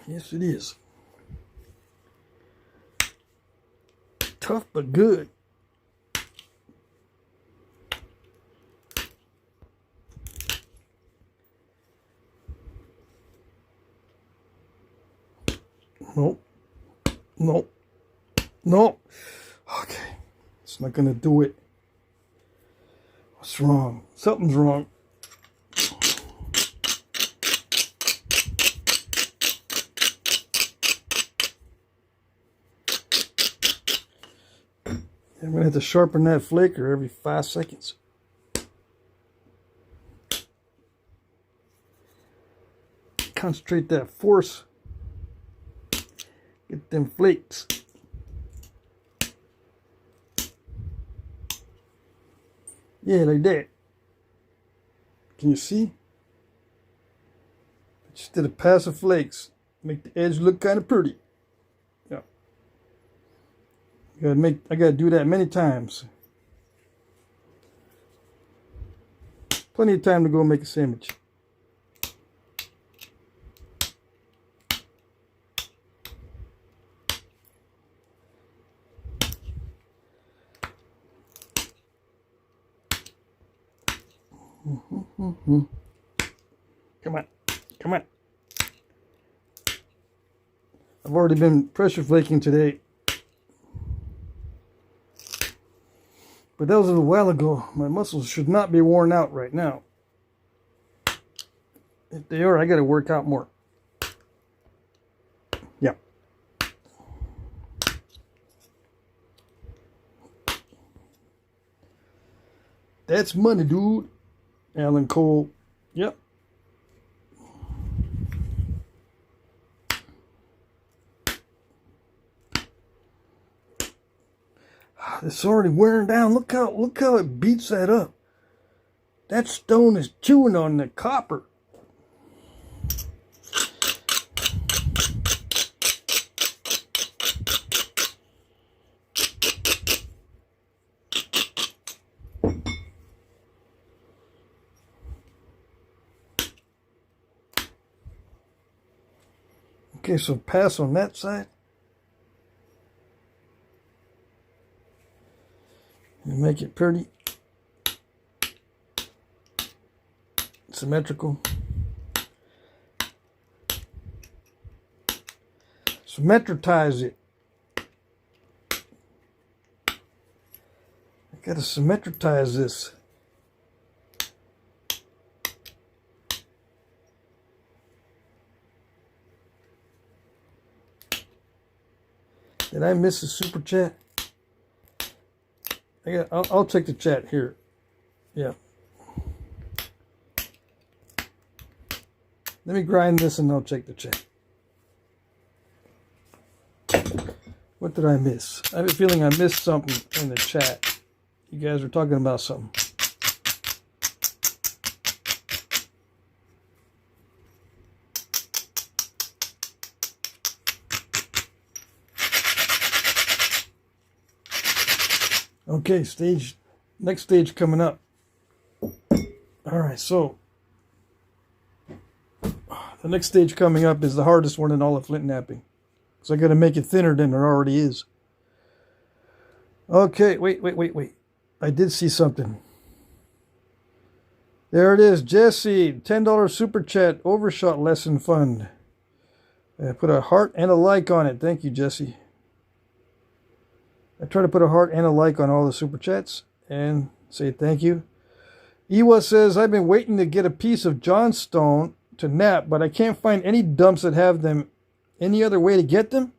Yes, it is. Tough but good. Nope. Nope. Nope. Okay. It's not going to do it. What's wrong? Something's wrong. I'm going to have to sharpen that flaker every 5 seconds. Concentrate that force. Get them flakes. Yeah, like that. Can you see? Instead of passive flakes, make the edge look kind of pretty. Yeah. I gotta do that many times. Plenty of time to go make a sandwich. Come on. Come on. I've already been pressure flaking today. But that was a little while ago. My muscles should not be worn out right now. If they are, I got to work out more. Yeah. That's money, dude. Alan Cole. Yep. It's already wearing down. Look how it beats that up. That stone is chewing on the copper. Okay, so pass on that side. And make it pretty. Symmetrical. Symmetritize it. I gotta symmetritize this. Did I miss a super chat? I'll check the chat here. Yeah. Let me grind this and I'll check the chat. What did I miss? I have a feeling I missed something in the chat. You guys were talking about something. Okay, next stage coming up. All right, so the next stage coming up is the hardest one in all of Flintknapping. So I got to make it thinner than it already is. Okay, wait. I did see something. There it is, Jesse, $10 super chat, overshot lesson fund. I put a heart and a like on it. Thank you, Jesse. I try to put a heart and a like on all the super chats and say thank you. Ewa says, I've been waiting to get a piece of Johnstone to knap, but I can't find any dumps that have them. Any other way to get them?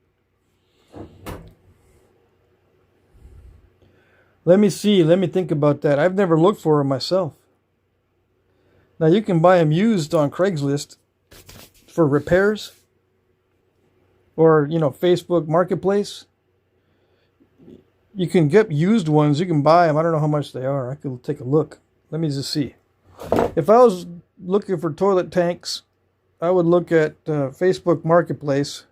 Let me see. Let me think about that. I've never looked for them myself. Now, you can buy them used on Craigslist for repairs. or, you know, Facebook Marketplace. You can get used ones. You can buy them. I don't know how much they are. I could take a look. Let me just see. If I was looking for toilet tanks, I would look at Facebook Marketplace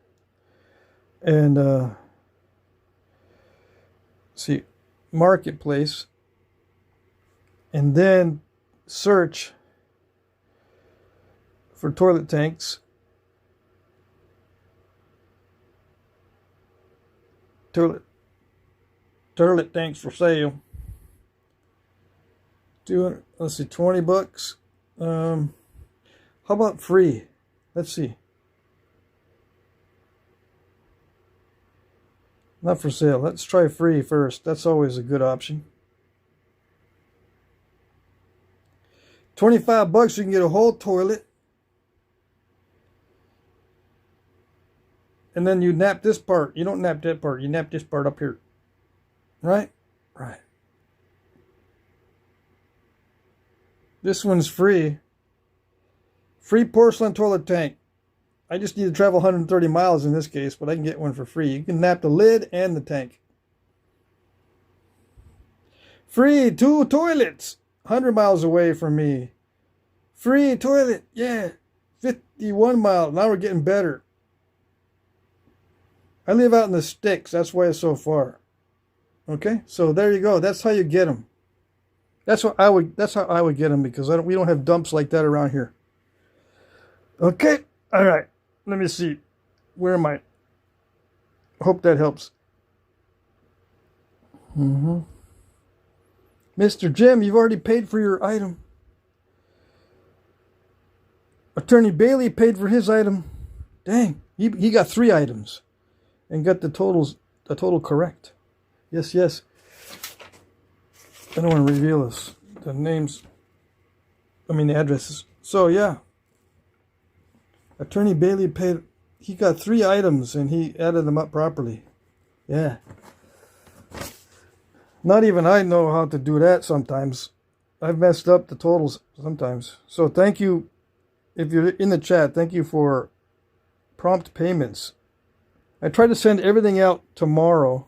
and see Marketplace, and then search for toilet tanks. Toilet tanks for sale. 200. Let's see, $20. How about free? Let's see. Not for sale. Let's try free first. That's always a good option. $25, you can get a whole toilet. And then you nap this part. You don't nap that part. You nap this part up here. Right? Right. This one's free. Free porcelain toilet tank. I just need to travel 130 miles in this case, but I can get one for free. You can nap the lid and the tank. Free 2 toilets. 100 miles away from me. Free toilet. Yeah. 51 miles. Now we're getting better. I live out in the sticks. That's why it's so far. Okay? So there you go. That's how you get them. That's how I would get them, because we don't have dumps like that around here. Okay? All right. Let me see. Where am I? Hope that helps. Mr. Jim, you've already paid for your item. Attorney Bailey paid for his item. Dang, he got 3 items and got the total correct. Yes, yes. I don't want to reveal the names. I mean the addresses. So yeah. Attorney Bailey paid. He got 3 items and he added them up properly. Yeah. Not even I know how to do that sometimes. I've messed up the totals sometimes. So thank you, if you're in the chat, thank you for prompt payments. I try to send everything out tomorrow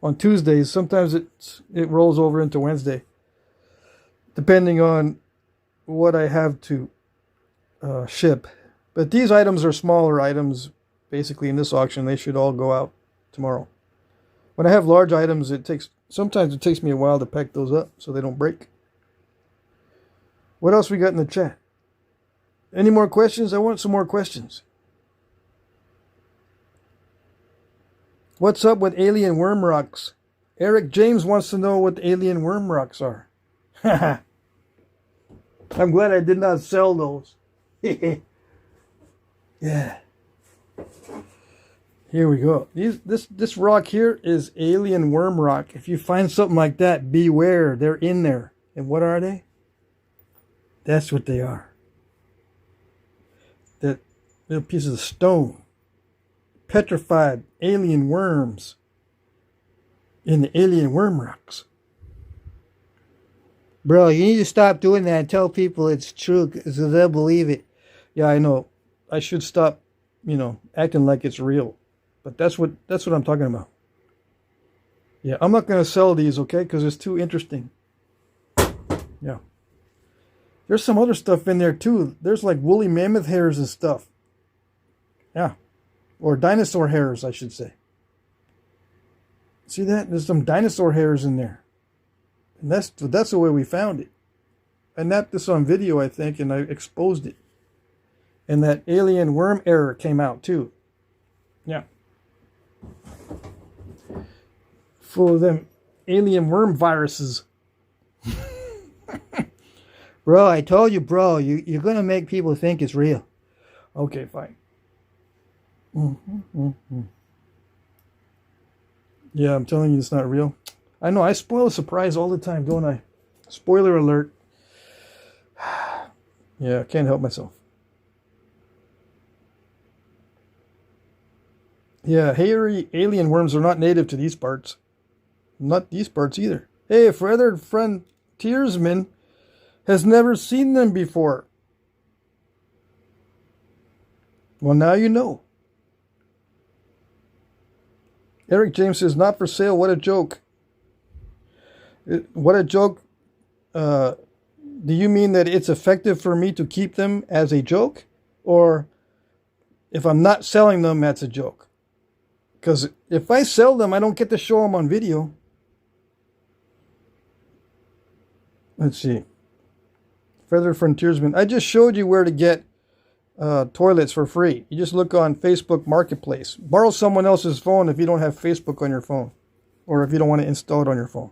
on Tuesdays. Sometimes it rolls over into Wednesday, depending on what I have to ship. But these items are smaller items. Basically, in this auction, they should all go out tomorrow. When I have large items, sometimes it takes me a while to pack those up so they don't break. What else we got in the chat? Any more questions? I want some more questions. What's up with alien worm rocks? Eric James wants to know what alien worm rocks are. I'm glad I did not sell those. Yeah. Here we go. This rock here is alien worm rock. If you find something like that, beware. They're in there. And what are they? That's what they are. That little pieces of stone. Petrified alien worms in the alien worm rocks. Bro, you need to stop doing that and tell people it's true so they'll believe it. Yeah, I know. I should stop, acting like it's real. But that's what I'm talking about. Yeah, I'm not going to sell these, okay? Because it's too interesting. Yeah. There's some other stuff in there, too. There's like woolly mammoth hairs and stuff. Yeah. Or dinosaur hairs, I should say. See that? There's some dinosaur hairs in there. And that's the way we found it. I napped this on video, I think, and I exposed it. And that alien worm error came out, too. Yeah. Full of them alien worm viruses. Bro, I told you, bro, you're going to make people think it's real. Okay, fine. Yeah, I'm telling you it's not real. I know, I spoil a surprise all the time, don't I? Spoiler alert. Yeah, I can't help myself. Yeah, hairy alien worms are not native to these parts. Not these parts either. Hey, Feathered Frontiersman has never seen them before. Well, now you know. Eric James says, not for sale. What a joke. What a joke. Do you mean that it's effective for me to keep them as a joke? Or if I'm not selling them, that's a joke? Because if I sell them, I don't get to show them on video. Let's see. Feather Frontiersman. I just showed you where to get toilets for free. You just look on Facebook Marketplace. Borrow someone else's phone if you don't have Facebook on your phone. Or if you don't want to install it on your phone.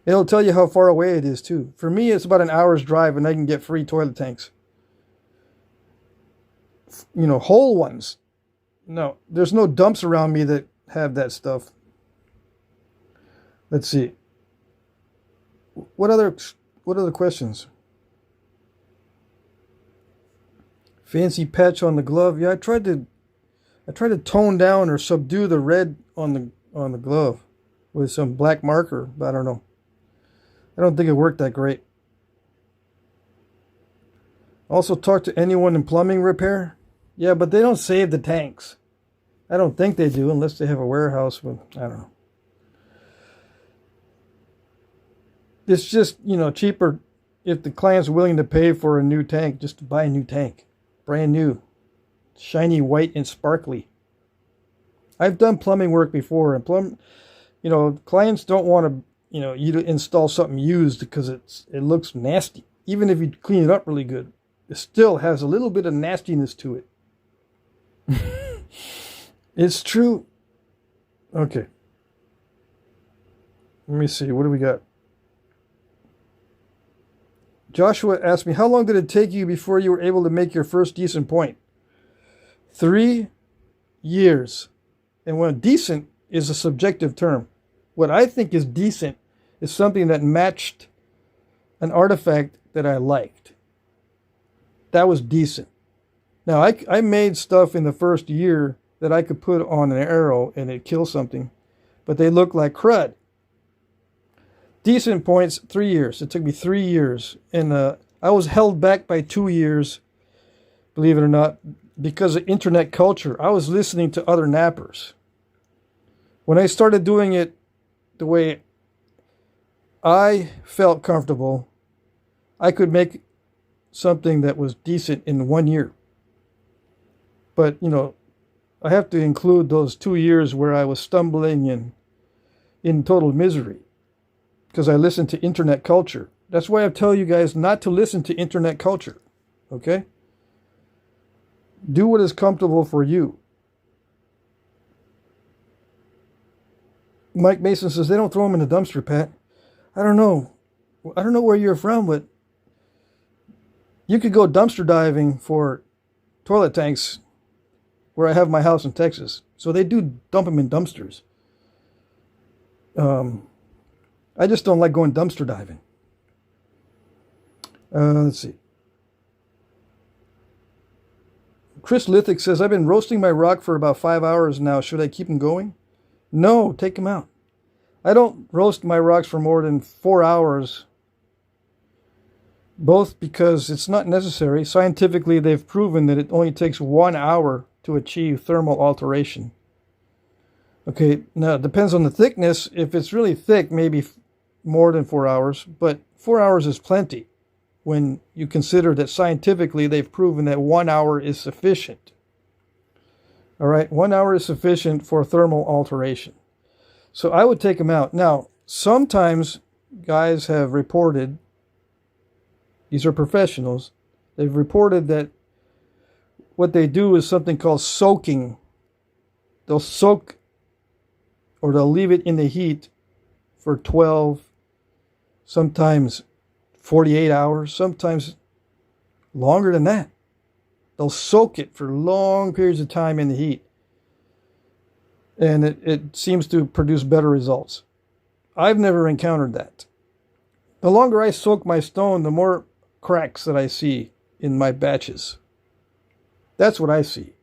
It'll tell you how far away it is too. For me, it's about an hour's drive and I can get free toilet tanks. You know, whole ones. No, there's no dumps around me that have that stuff. Let's see. What other questions? Fancy patch on the glove. Yeah, I tried to tone down or subdue the red on the glove with some black marker, but I don't know. I don't think it worked that great. Also talk to anyone in plumbing repair. Yeah, but they don't save the tanks. I don't think they do unless they have a warehouse with, I don't know. It's just, you know, cheaper if the client's willing to pay for a new tank, just to buy a new tank. Brand new. Shiny white and sparkly. I've done plumbing work before, and you know, clients don't want to, you know, you to install something used because it looks nasty. Even if you clean it up really good, it still has a little bit of nastiness to it. It's true. Okay. Let me see. What do we got? Joshua asked me, how long did it take you before you were able to make your first decent point? 3 years. And when decent is a subjective term. What I think is decent is something that matched an artifact that I liked. That was decent. Now, I made stuff in the first year that I could put on an arrow and it'd kill something, but they look like crud. Decent points, 3 years. It took me 3 years. And I was held back by 2 years, believe it or not, because of internet culture. I was listening to other nappers. When I started doing it the way I felt comfortable, I could make something that was decent in 1 year. But, you know, I have to include those 2 years where I was stumbling and in total misery because I listened to internet culture. That's why I tell you guys not to listen to internet culture, okay? Do what is comfortable for you. Mike Mason says, they don't throw them in the dumpster, Pat. I don't know. I don't know where you're from, but you could go dumpster diving for toilet tanks where I have my house in Texas. So they do dump them in dumpsters. I just don't like going dumpster diving. Let's see. Chris Lithic says, I've been roasting my rock for about 5 hours now. Should I keep them going? No, take them out. I don't roast my rocks for more than 4 hours. Both because it's not necessary. Scientifically, they've proven that it only takes 1 hour to achieve thermal alteration. Okay, now it depends on the thickness. If it's really thick, maybe more than 4 hours. But 4 hours is plenty when you consider that scientifically they've proven that 1 hour is sufficient. All right, 1 hour is sufficient for thermal alteration. So I would take them out. Now, sometimes guys have reported, these are professionals, they've reported that what they do is something called soaking. They'll soak or they'll leave it in the heat for 12, sometimes 48 hours, sometimes longer than that. They'll soak it for long periods of time in the heat. And it seems to produce better results. I've never encountered that. The longer I soak my stone, the more cracks that I see in my batches. That's what I see.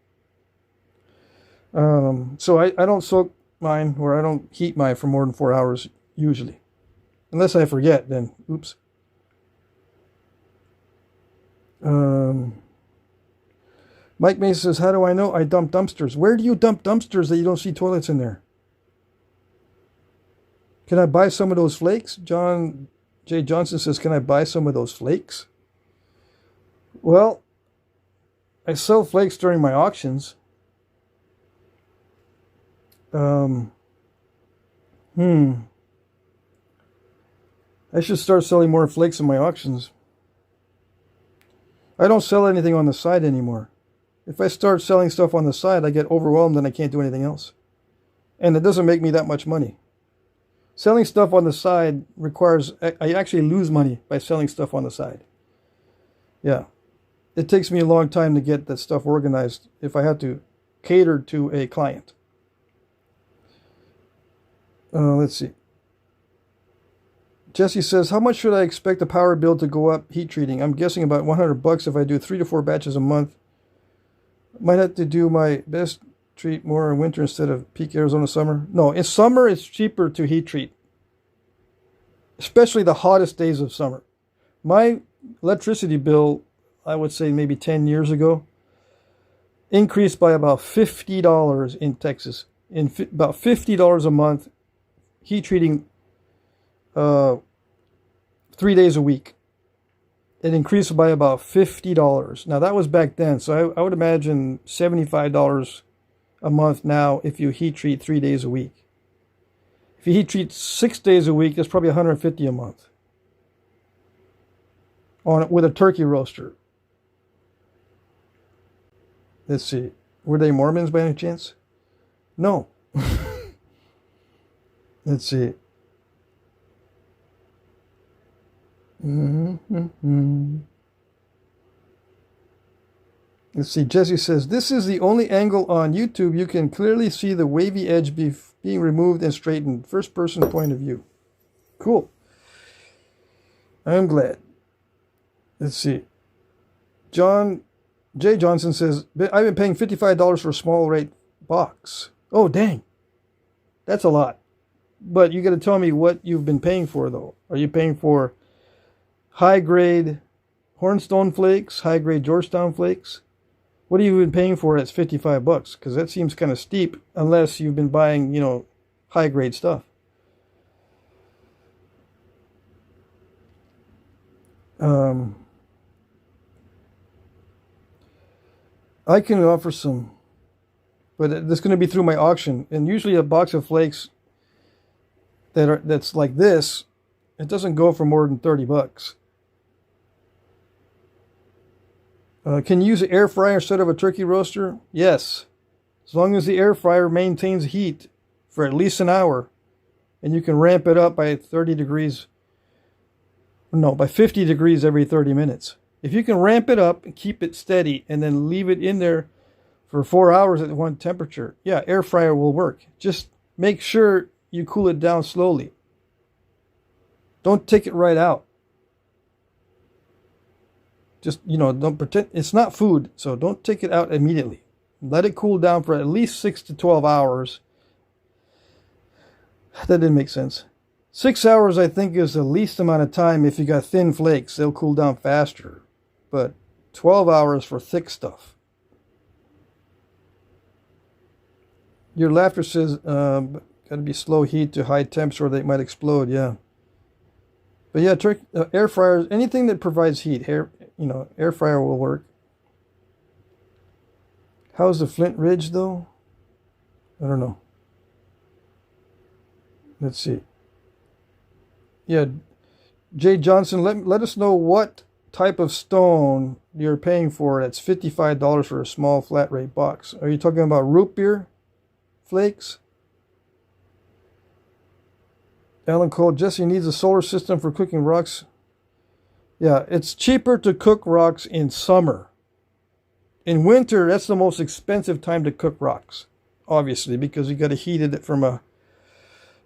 So I don't soak mine, or I don't heat mine for more than 4 hours usually. Unless I forget, then oops. Mike Mason says, how do I know? I dump dumpsters. Where do you dump dumpsters that you don't see toilets in there? Can I buy some of those flakes? John J. Johnson says, can I buy some of those flakes? Well, I sell flakes during my auctions. I should start selling more flakes in my auctions. I don't sell anything on the side anymore. If I start selling stuff on the side, I get overwhelmed and I can't do anything else. And it doesn't make me that much money. Selling stuff on the side requires, I actually lose money by selling stuff on the side. Yeah. It takes me a long time to get that stuff organized if I have to cater to a client. Let's see. Jesse says, how much should I expect the power bill to go up heat treating? I'm guessing about $100 if I do 3 to 4 batches a month. Might have to do my best treat more in winter instead of peak Arizona summer. No, in summer it's cheaper to heat treat. Especially the hottest days of summer. My electricity bill, I would say maybe 10 years ago, increased by about $50 in Texas. About $50 a month heat treating 3 days a week. It increased by about $50. Now that was back then, so I would imagine $75 a month now if you heat treat 3 days a week. If you heat treat 6 days a week, that's probably $150 a month with a turkey roaster. Let's see. Were they Mormons by any chance? No. Let's see. Let's see. Jesse says, this is the only angle on YouTube you can clearly see the wavy edge being removed and straightened. First person point of view. Cool. I'm glad. Let's see. John J. Johnson says, I've been paying $55 for a small rate box. Oh, dang. That's a lot. But you got to tell me what you've been paying for, though. Are you paying for high-grade Hornstone flakes, high-grade Georgetown flakes? What have you been paying for that's $55? Because that seems kind of steep unless you've been buying, high-grade stuff. I can offer some, but that's going to be through my auction. And usually a box of flakes that's like this, it doesn't go for more than $30. Can you use an air fryer instead of a turkey roaster? Yes. As long as the air fryer maintains heat for at least an hour, and you can ramp it up by 30 degrees. No, by 50 degrees every 30 minutes. If you can ramp it up and keep it steady and then leave it in there for 4 hours at one temperature, yeah, air fryer will work. Just make sure you cool it down slowly. Don't take it right out. Just, don't pretend. It's not food, so don't take it out immediately. Let it cool down for at least 6 to 12 hours. That didn't make sense. 6 hours, I think, is the least amount of time. If you got thin flakes, they'll cool down faster. But 12 hours for thick stuff. Your laughter says, got to be slow heat to high temps or they might explode. Yeah. But yeah, air fryers, anything that provides heat, air fryer will work. How's the Flint Ridge, though? I don't know. Let's see. Yeah, Jay Johnson, let us know what type of stone you're paying for. That's $55 for a small flat rate box. Are you talking about root beer flakes? Alan Cole, Jesse needs a solar system for cooking rocks. Yeah, it's cheaper to cook rocks in summer. In winter, that's the most expensive time to cook rocks, obviously, because you got to heat it from a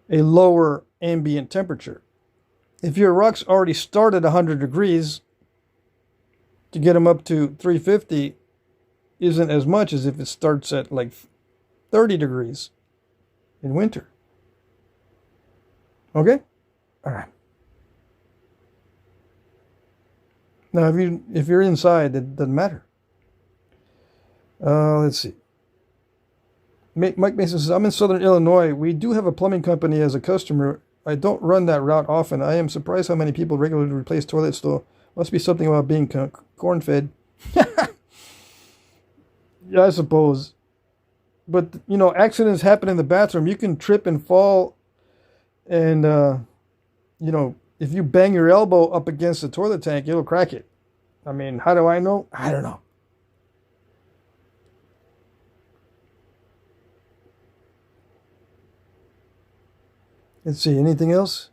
lower ambient temperature. If your rocks already start at 100 degrees, to get them up to 350 isn't as much as if it starts at like 30 degrees in winter. Okay? All right. Now, if you're inside, it doesn't matter. Let's see. Mike Mason says, I'm in Southern Illinois. We do have a plumbing company as a customer. I don't run that route often. I am surprised how many people regularly replace toilets, though. Must be something about being corn-fed. Yeah, I suppose. But, you know, accidents happen in the bathroom. You can trip and fall. And, you know, if you bang your elbow up against the toilet tank, it'll crack it. I mean, how do I know? I don't know. Let's see, anything else?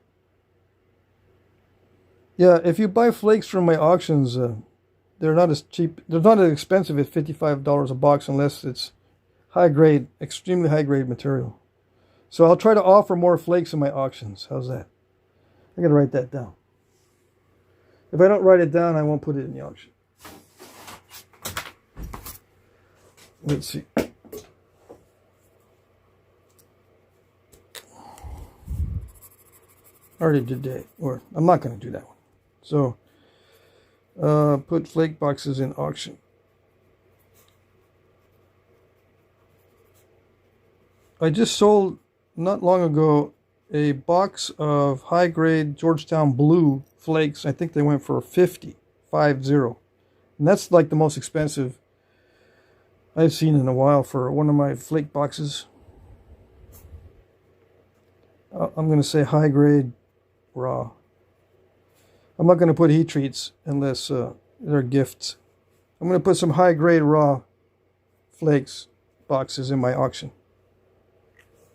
Yeah, if you buy flakes from my auctions, they're not as cheap. They're not as expensive as $55 a box unless it's high grade, extremely high grade material. So I'll try to offer more flakes in my auctions. How's that? I gotta write that down. If I don't write it down, I won't put it in the auction. Let's see. I already did that, or I'm not going to do that one. So, put flake boxes in auction. I just sold, not long ago, a box of high-grade Georgetown Blue flakes. I think they went for 50. And that's like the most expensive I've seen in a while for one of my flake boxes. I'm going to say high-grade raw. I'm not going to put heat treats unless they're gifts. I'm going to put some high-grade raw flakes boxes in my auction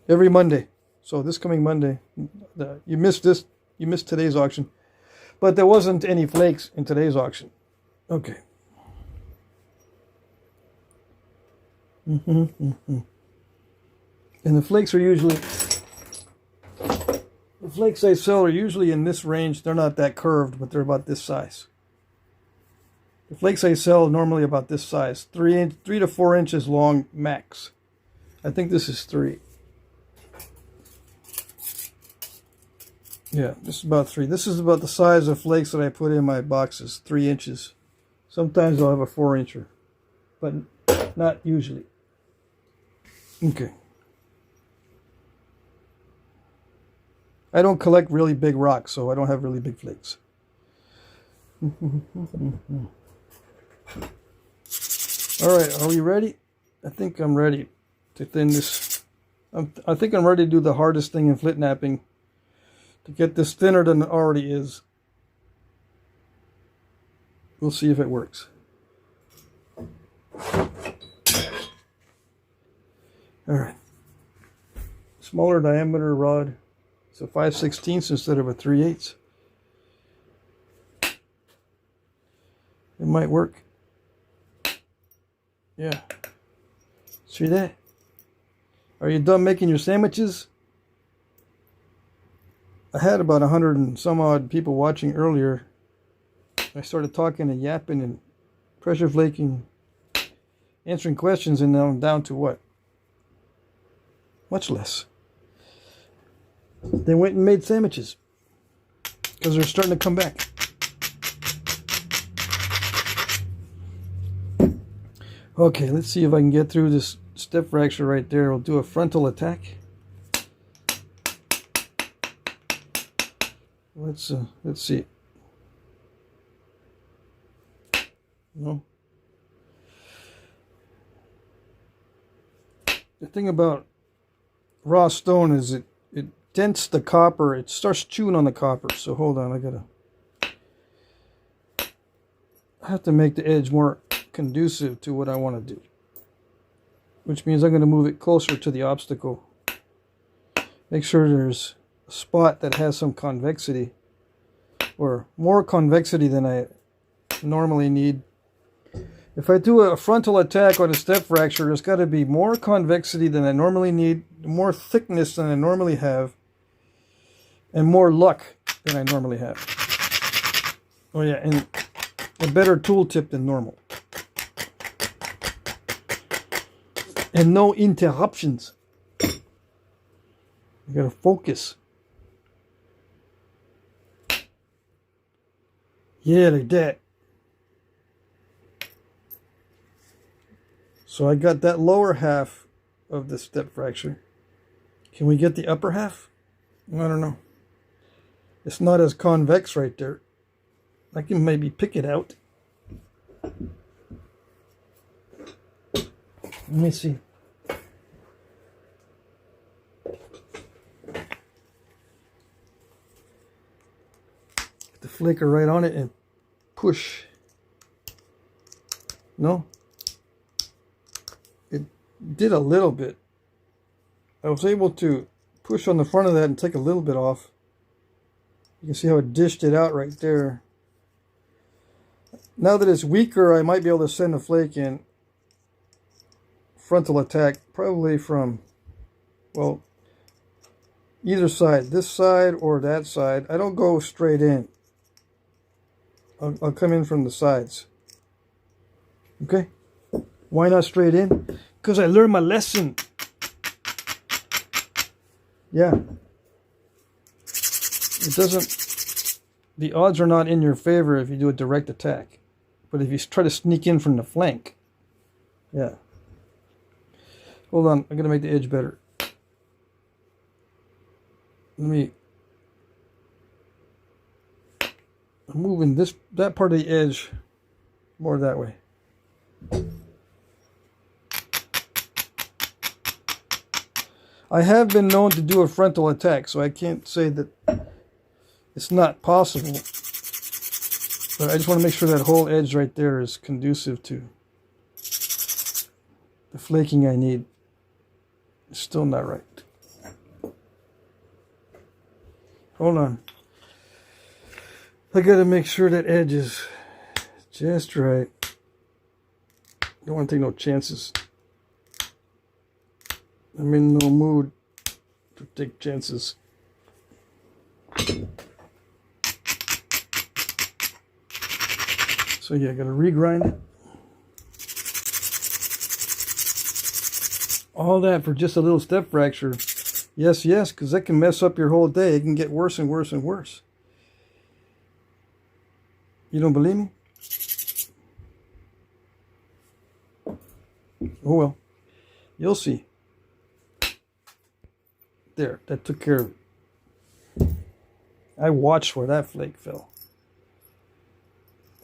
every Monday. So this coming Monday, you missed this. You missed today's auction, but there wasn't any flakes in today's auction. Okay. And the flakes are usually. The flakes I sell are usually in this range. They're not that curved, but they're about this size. The flakes I sell are normally about this size. 3 to 4 inches long max. I think this is 3. Yeah, this is about 3. This is about the size of flakes that I put in my boxes. 3 inches. Sometimes I'll have a 4-incher, but not usually. Okay. I don't collect really big rocks, so I don't have really big flakes. Alright, are we ready? I think I'm ready to thin this. I think I'm ready to do the hardest thing in Flintknapping. To get this thinner than it already is. We'll see if it works. Alright. Smaller diameter rod. So 5/16 instead of a 3/8. It might work. Yeah. See that? Are you done making your sandwiches? I had about 100 and some odd people watching earlier. I started talking and yapping and pressure flaking, answering questions, and now I'm down to what? Much less. They went and made sandwiches because they're starting to come back. Okay, let's see if I can get through this step fracture right there. We'll do a frontal attack. Let's see. No. The thing about raw stone is it dents the copper. It starts chewing on the copper. So hold on, I have to make the edge more conducive to what I want to do. Which means I'm going to move it closer to the obstacle. Make sure there's a spot that has some convexity, or more convexity than I normally need. If I do a frontal attack on a step fracture, there's got to be more convexity than I normally need, more thickness than I normally have, and more luck than I normally have. Oh yeah, and a better tool tip than normal. And no interruptions. You gotta focus. Yeah, like that. So I got that lower half of the step fracture. Can we get the upper half? I don't know. It's not as convex right there. I can maybe pick it out. Let me see. Get the flaker right on it and push. No? It did a little bit. I was able to push on the front of that and take a little bit off. You can see how it dished it out right there. Now that it's weaker, I might be able to send a flake in frontal attack, probably from, well, either side, this side or that side. I don't go straight in. I'll come in from the sides. Okay? Why not straight in? Because I learned my lesson. Yeah. It doesn't, the odds are not in your favor if you do a direct attack. But if you try to sneak in from the flank, yeah. Hold on, I'm going to make the edge better. I'm moving that part of the edge more that way. I have been known to do a frontal attack, so I can't say that it's not possible. But I just want to make sure that whole edge right there is conducive to the flaking I need. It's still not right. Hold on. I gotta make sure that edge is just right. Don't want to take no chances. I'm in no mood to take chances. So yeah, I gotta regrind it. All that for just a little step fracture. Yes, yes, because that can mess up your whole day. It can get worse and worse and worse. You don't believe me? Oh well. You'll see. There, that took care of it. I watched where that flake fell.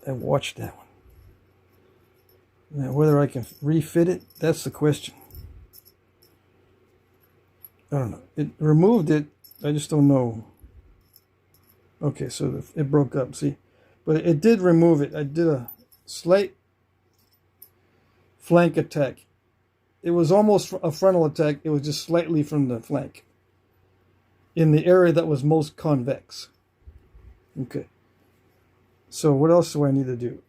I watched that one. Now, whether I can refit it, that's the question. I don't know. It removed it. I just don't know. Okay, so it broke up, see? But it did remove it. I did a slight flank attack. It was almost a frontal attack. It was just slightly from the flank, in the area that was most convex. Okay. So what else do I need to do?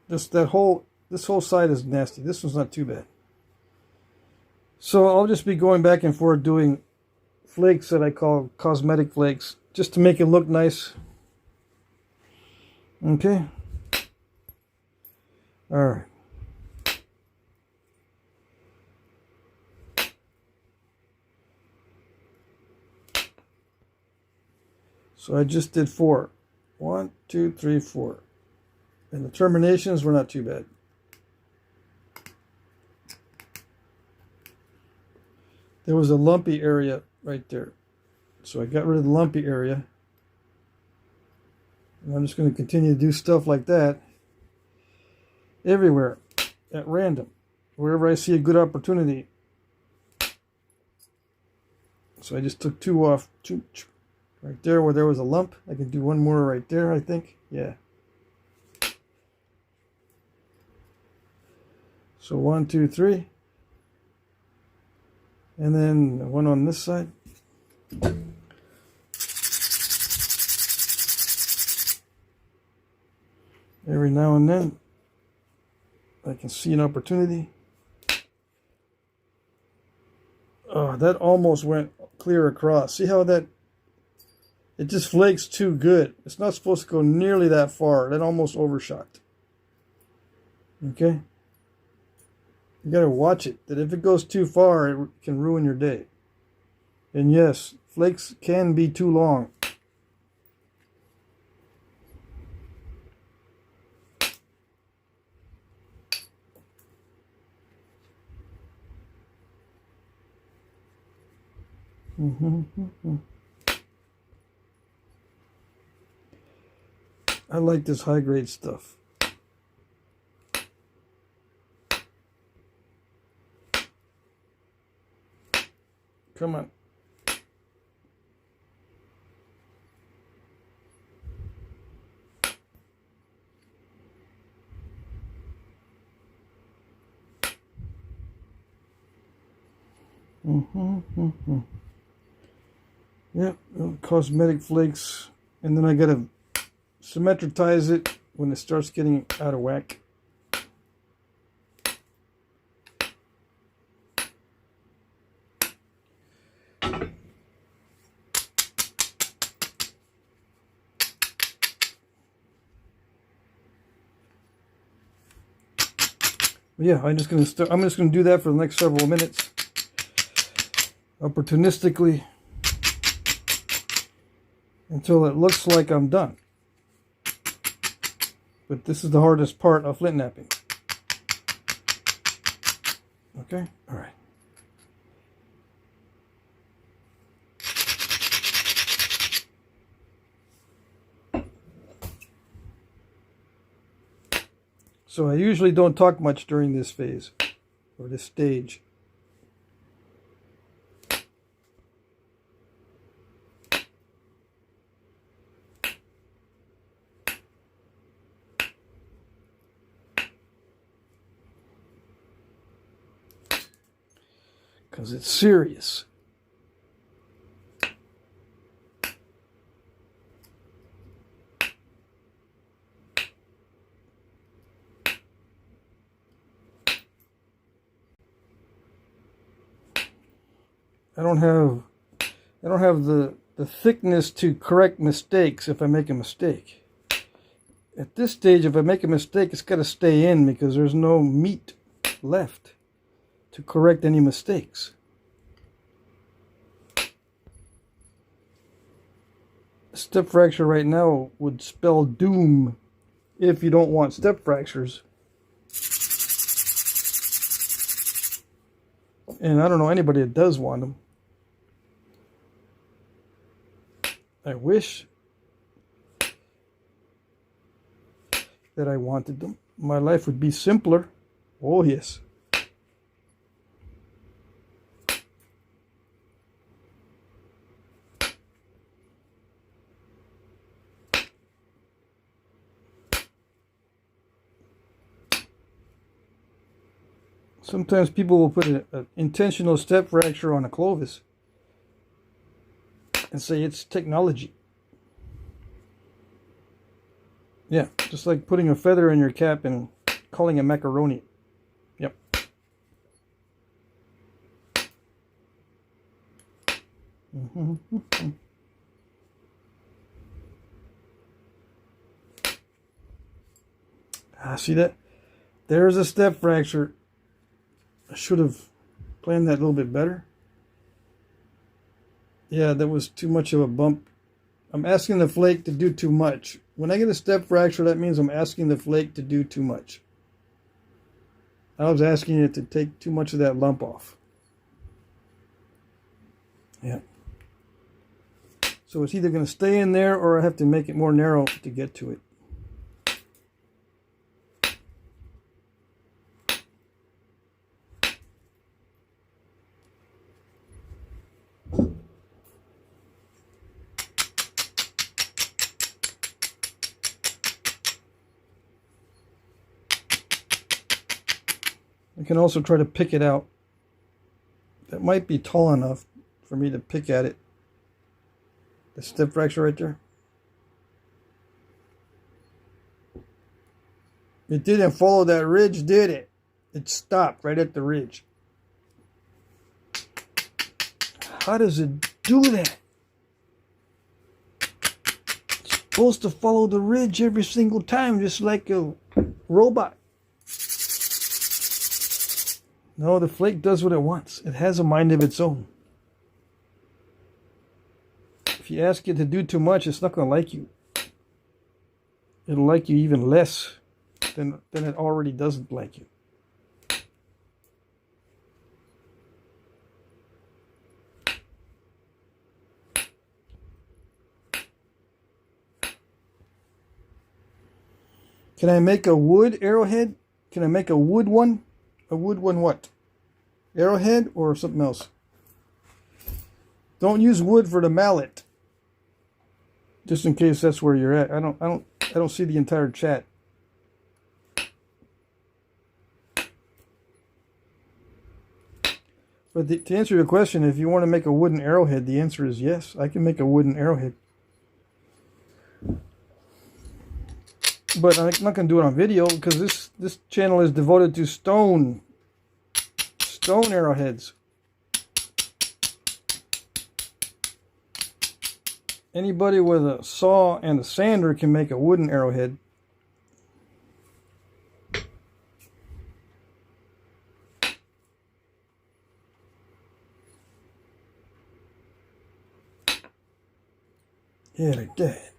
This whole side is nasty. This one's not too bad. So I'll just be going back and forth doing flakes that I call cosmetic flakes, just to make it look nice. Okay. All right. So I just did 4. 1, 2, 3, 4. And the terminations were not too bad. There was a lumpy area right there. So I got rid of the lumpy area. And I'm just going to continue to do stuff like that everywhere at random, wherever I see a good opportunity. So I just took 2 off. Right there where there was a lump. I can do 1 more right there, I think. Yeah. So 1, 2, 3. And then 1 on this side. Every now and then I can see an opportunity. Oh, that almost went clear across. See how that, it just flakes too good. It's not supposed to go nearly that far. That almost overshot. Okay? You gotta watch it. That if it goes too far, it can ruin your day. And yes, flakes can be too long. I like this high grade stuff. Come on. Yep, cosmetic flakes, and then I gotta symmetritize it when it starts getting out of whack. Yeah, I'm just gonna do that for the next several minutes, opportunistically, until it looks like I'm done. But this is the hardest part of Flintknapping. Okay, all right. So I usually don't talk much during this phase, or this stage. Because it's serious. I don't have the thickness to correct mistakes if I make a mistake. At this stage, if I make a mistake, it's got to stay in because there's no meat left to correct any mistakes. Step fracture right now would spell doom if you don't want step fractures. And I don't know anybody that does want them. I wish that I wanted them. My life would be simpler. Oh, yes. Sometimes people will put an intentional step fracture on a Clovis and say it's technology. Yeah, just like putting a feather in your cap and calling it macaroni. Yep. See that? There's a step fracture. I should have planned that a little bit better. Yeah, that was too much of a bump. I'm asking the flake to do too much. When I get a step fracture, that means I'm asking the flake to do too much. I was asking it to take too much of that lump off. Yeah. So it's either going to stay in there or I have to make it more narrow to get to it. I can also try to pick it out. That might be tall enough for me to pick at it. The step fracture right there. It didn't follow that ridge, did it? It stopped right at the ridge. How does it do that? It's supposed to follow the ridge every single time, just like a robot. No, the flake does what it wants. It has a mind of its own. If you ask it to do too much, it's not going to like you. It'll like you even less than it already doesn't like you. Can I make a wood arrowhead? Can I make a wood one? A wood one what? Arrowhead or something else? Don't use wood for the mallet. Just in case that's where you're at. I don't see the entire chat. But to answer your question, if you want to make a wooden arrowhead, the answer is yes. I can make a wooden arrowhead. But I'm not going to do it on video because this channel is devoted to stone arrowheads. Anybody with a saw and a sander can make a wooden arrowhead. Yeah, like that.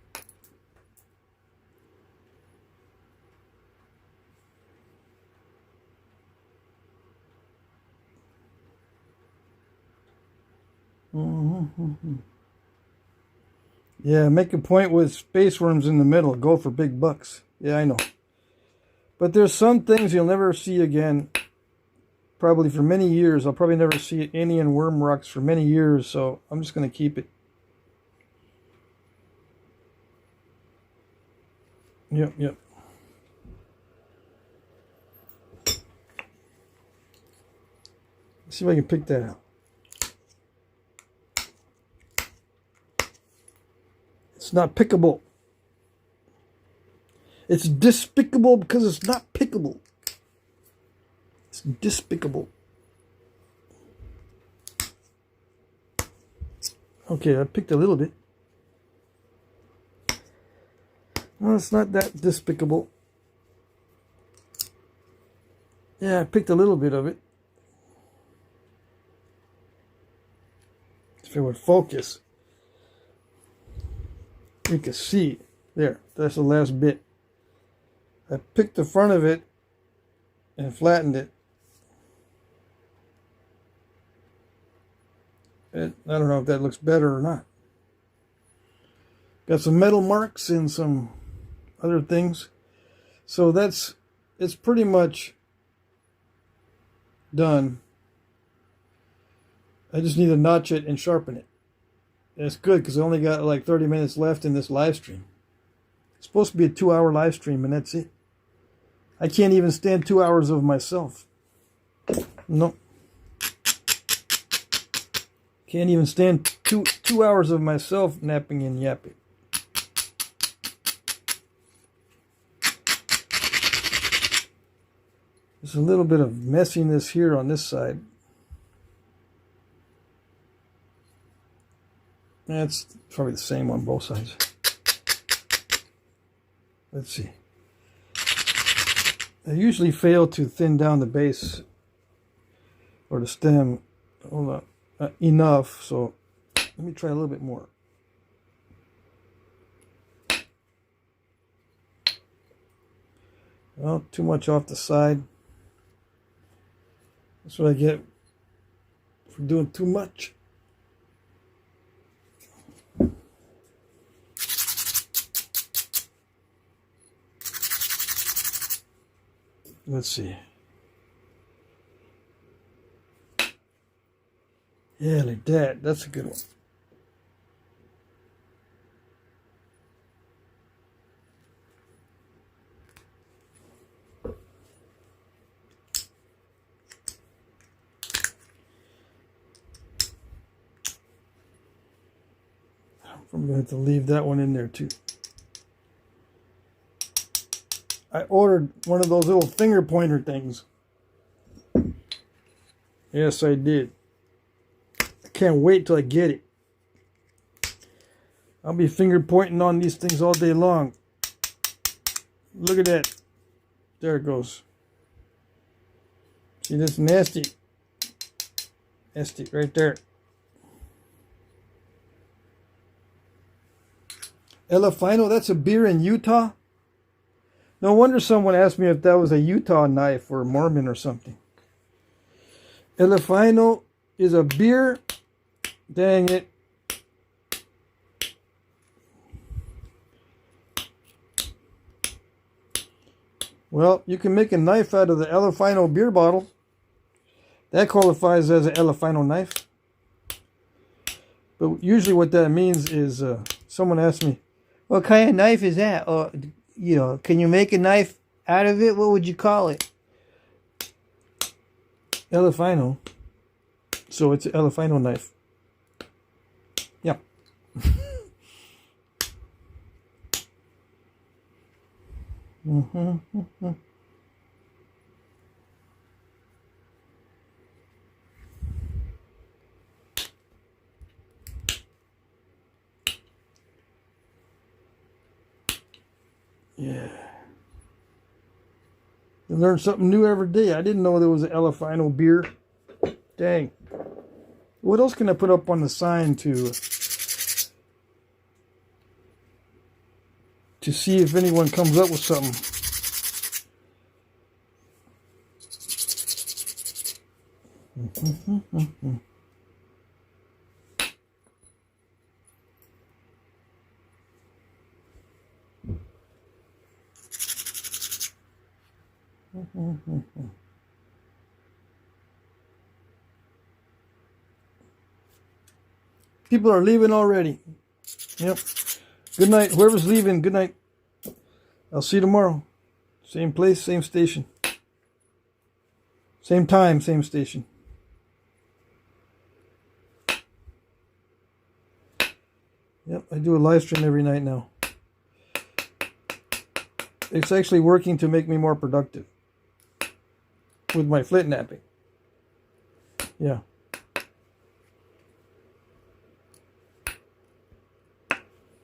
Yeah, make a point with space worms in the middle. Go for big bucks. Yeah, I know. But there's some things you'll never see again. Probably for many years. I'll probably never see any in worm rocks for many years. So I'm just going to keep it. Yep. Let's see if I can pick that out. It's not pickable. It's despicable because it's not pickable. It's despicable. Okay, I picked a little bit. No, it's not that despicable. Yeah, I picked a little bit of it. If it would focus, we could see. There, that's the last bit. I picked the front of it and flattened it. I don't know if that looks better or not. Got some metal marks and some other things. So it's pretty much done. I just need to notch it and sharpen it. And it's good because I only got like 30 minutes left in this live stream. It's supposed to be a 2-hour live stream and that's it. I can't even stand 2 hours of myself. No. Can't even stand two hours of myself napping and yapping. There's a little bit of messiness here on this side. That's probably the same on both sides. Let's see. I usually fail to thin down the base or the stem. Hold on. Enough, so let me try a little bit more. Well, too much off the side. That's what I get for doing too much. Let's see. Yeah, like that. That's a good one. I'm going to have to leave that one in there too. I ordered one of those little finger pointer things. Yes, I did. Can't wait till I get it. I'll be finger pointing on these things all day long. Look at that. There it goes. See this nasty? Nasty right there. Elefino, that's a beer in Utah? No wonder someone asked me if that was a Utah knife or a Mormon or something. Elefino is a beer. Dang it. Well, you can make a knife out of the Elefino beer bottle. That qualifies as an Elefino knife. But usually what that means is someone asked me, what kind of knife is that? Or, you know, can you make a knife out of it? What would you call it? Elefino. So it's an Elefino knife. Yeah. Yeah. You learn something new every day. I didn't know there was an Elefino beer. Dang. What else can I put up on the sign to see if anyone comes up with something? People are leaving already. Yep. Good night. Whoever's leaving, good night. I'll see you tomorrow. Same place, same station. Same time, same station. Yep, I do a live stream every night now. It's actually working to make me more productive with my Flintknapping. Yeah.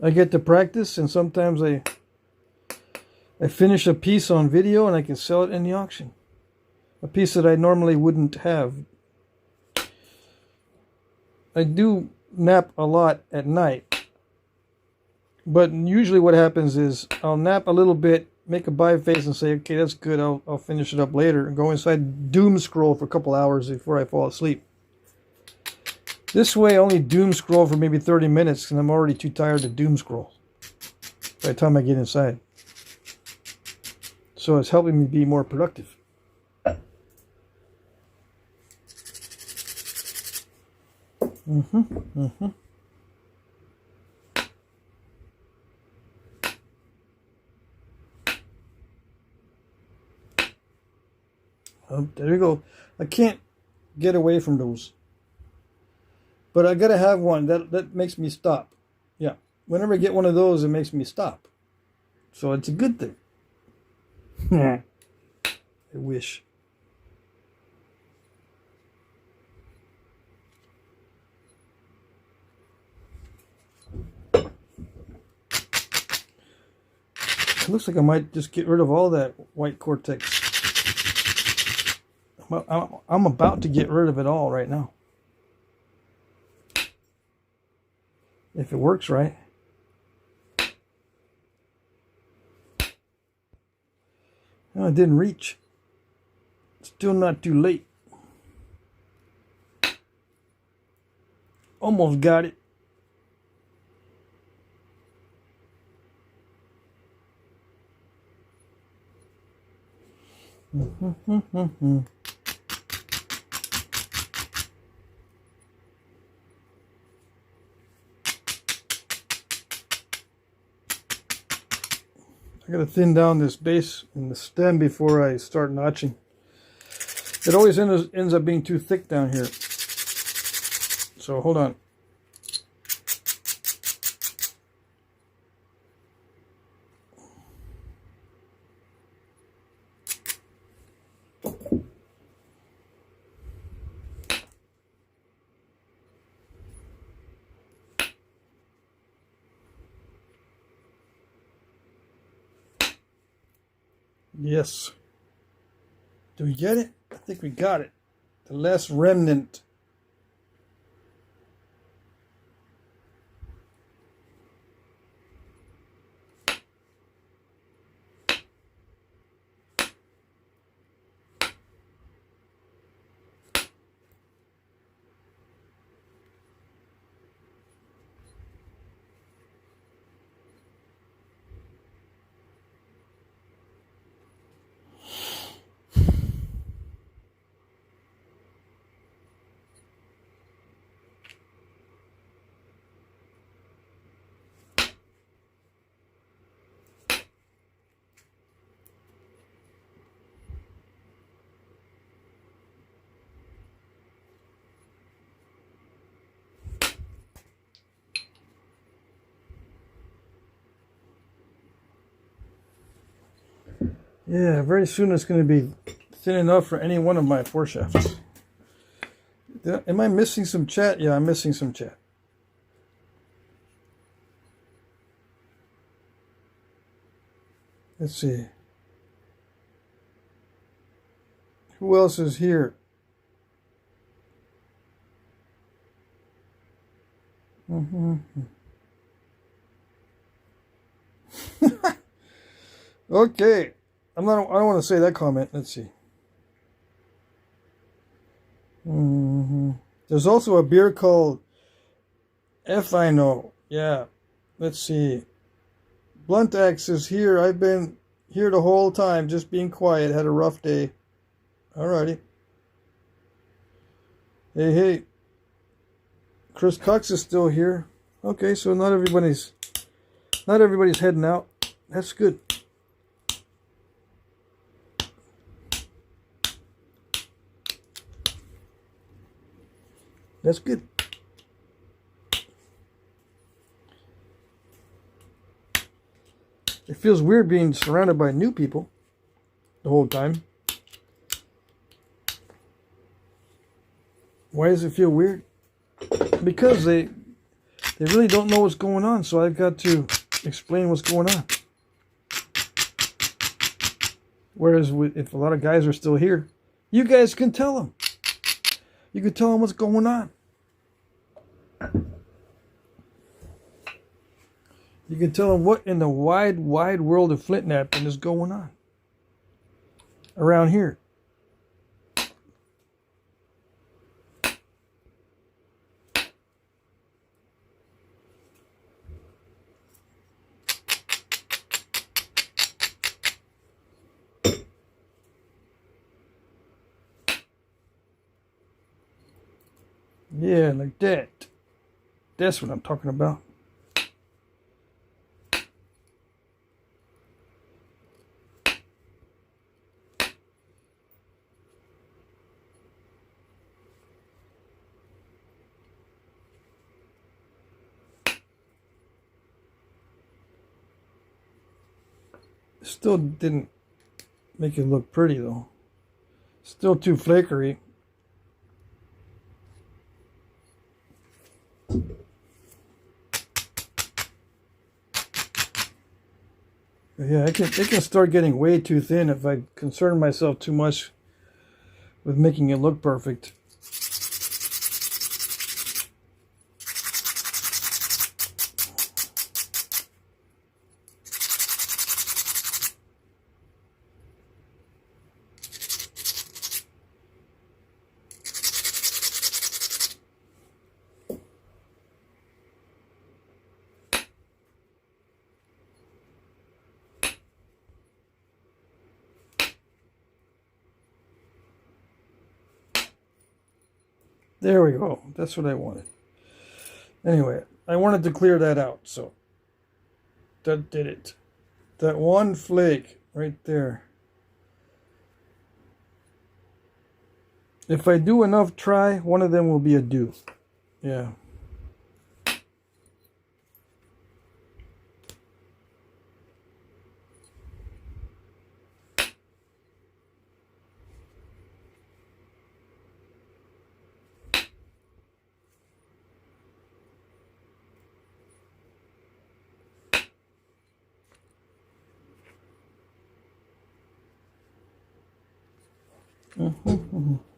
I get to practice, and sometimes I finish a piece on video and I can sell it in the auction. A piece that I normally wouldn't have. I do nap a lot at night. But usually what happens is I'll nap a little bit, make a buy face and say, okay, that's good, I'll finish it up later, and go inside doom scroll for a couple hours before I fall asleep. This way I only doom scroll for maybe 30 minutes and I'm already too tired to doom scroll by the time I get inside. So it's helping me be more productive. There we go. I can't get away from those. But I gotta have one that makes me stop. Yeah. Whenever I get one of those, it makes me stop. So it's a good thing. I wish. It looks like I might just get rid of all that white cortex. I'm about to get rid of it all right now. If it works right. No, it didn't reach. Still not too late. Almost got it. I gotta thin down this base and the stem before I start notching. It always ends up being too thick down here. So hold on. Yes. Do we get it? I think we got it. The last remnant. Yeah, very soon it's going to be thin enough for any one of my foreshafts. Am I missing some chat? Yeah, I'm missing some chat. Let's see. Who else is here? Okay. I don't want to say that comment. Let's see. There's also a beer called F I know. Yeah. Let's see. Blunt Axe is here. I've been here the whole time, just being quiet. Had a rough day. Alrighty. Hey. Chris Cox is still here. Okay, so not everybody's heading out. That's good. That's good. It feels weird being surrounded by new people the whole time. Why does it feel weird? Because they really don't know what's going on, so I've got to explain what's going on. Whereas if a lot of guys are still here, you guys can tell them. You can tell them what's going on. You can tell them what in the wide world of Flintknapping is going on around here. Yeah, like that. That's what I'm talking about. Still didn't make it look pretty though. Still too flakery. Yeah, it can start getting way too thin if I concern myself too much with making it look perfect. There we go. That's what I wanted. Anyway, I wanted to clear that out, so that did it. That one flake right there. If I do enough try, one of them will be a do. Yeah.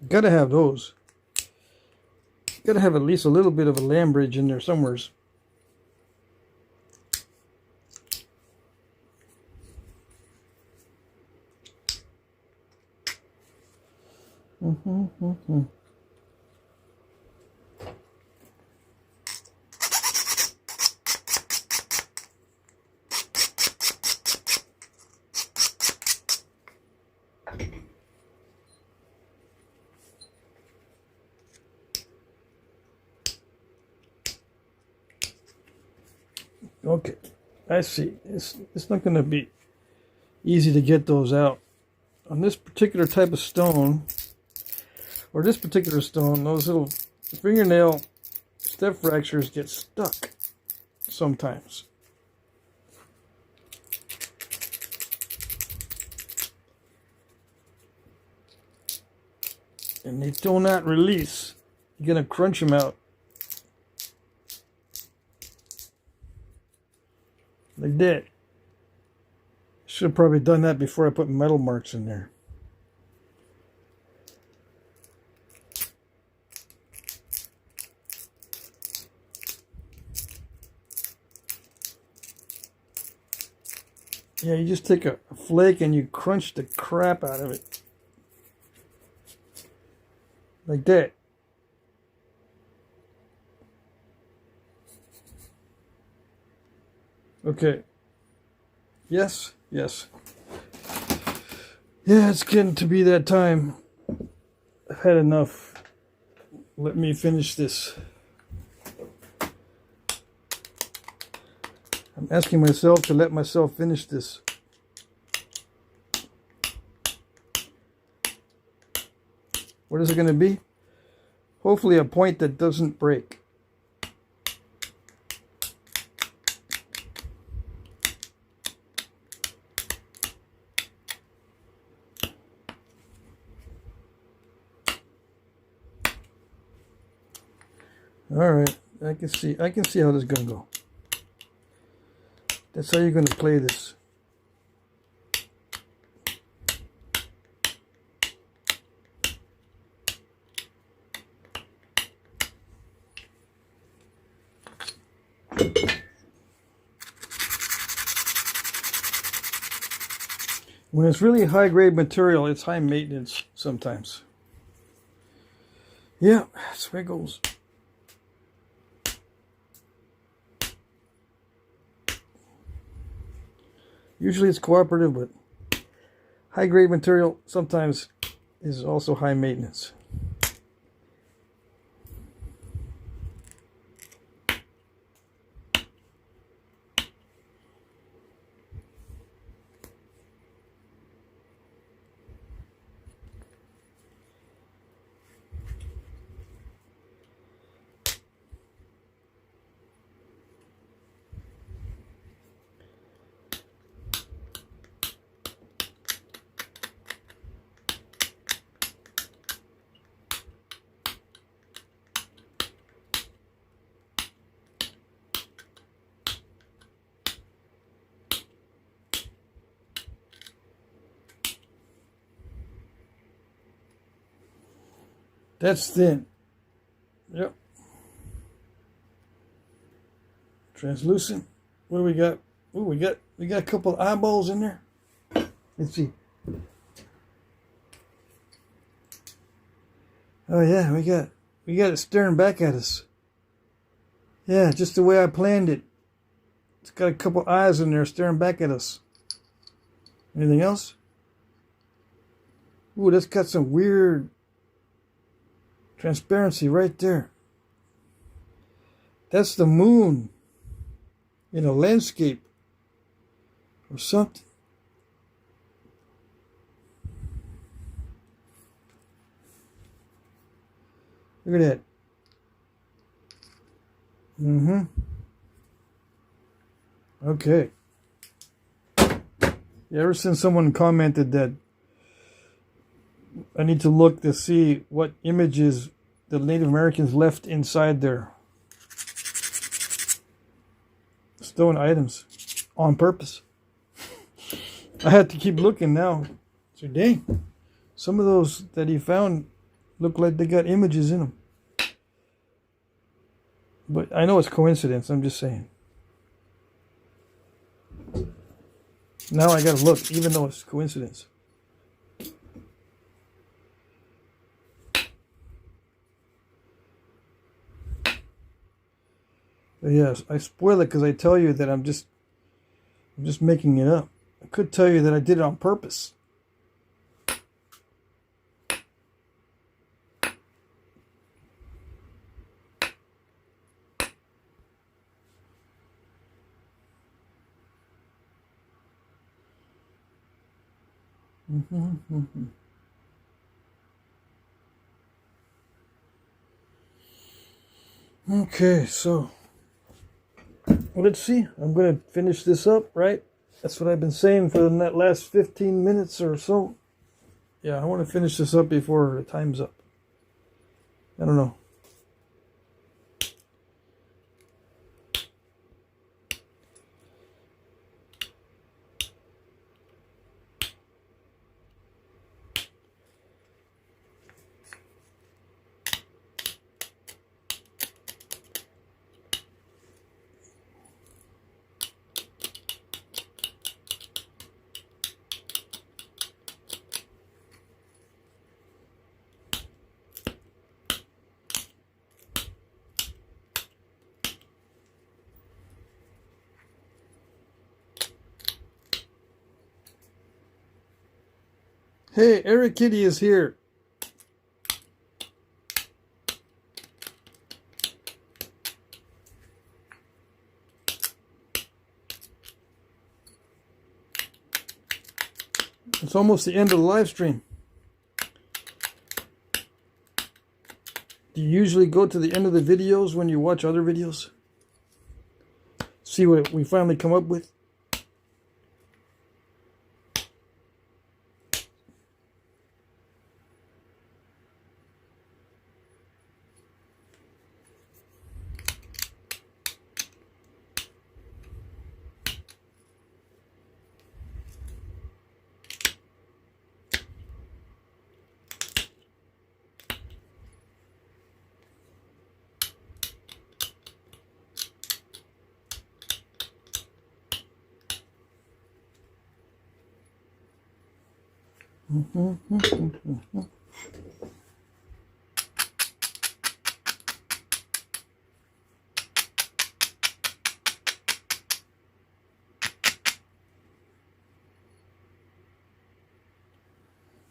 Gotta have those. Gotta have at least a little bit of a lamb bridge in there somewheres. Okay, I see. It's not going to be easy to get those out. On this particular type of stone, or this particular stone, those little fingernail step fractures get stuck sometimes. and they do not release. You're going to crunch them out. Like that. Should have probably done that before I put metal marks in there. Yeah, you just take a flake and you crunch the crap out of it. Like that. Okay. Yes, yes. Yeah, it's getting to be that time. I've had enough. Let me finish this. I'm asking myself to let myself finish this. What is it going to be? Hopefully a point that doesn't break. All right, I can see how this is going to go. That's how you're going to play this. When it's really high grade material, it's high maintenance sometimes. Yeah, that's where it goes. Usually it's cooperative, but high grade material sometimes is also high maintenance. That's thin. Yep. Translucent. What do we got? Oh, we got a couple of eyeballs in there. Let's see. Oh yeah, we got it staring back at us. Yeah, just the way I planned it. It's got a couple of eyes in there staring back at us. Anything else? Ooh, that's got some weird transparency right there. That's the moon in a landscape or something. Look at that. Okay. Yeah, ever since someone commented that I need to look to see what images the Native Americans left inside their stone items on purpose. I had to keep looking now. So dang, some of those that he found look like they got images in them. But I know it's coincidence, I'm just saying. Now I gotta look, even though it's coincidence. But yes, I spoil it because I tell you that I'm just making it up. I could tell you that I did it on purpose. Okay, so let's see. I'm going to finish this up, right? That's what I've been saying for the last 15 minutes or so. Yeah, I want to finish this up before the time's up. I don't know. Hey, Eric Kitty is here. It's almost the end of the live stream. Do you usually go to the end of the videos when you watch other videos? See what we finally come up with?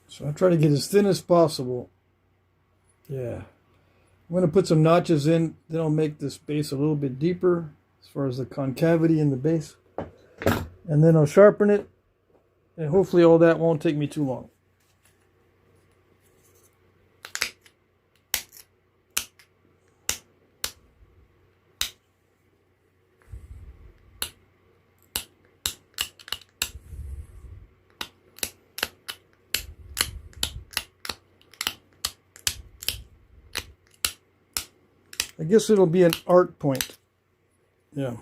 So I try to get as thin as possible. Yeah. I'm going to put some notches in, then I'll make this base a little bit deeper as far as the concavity in the base. And then I'll sharpen it, and hopefully all that won't take me too long. I guess it'll be an art point. Yeah.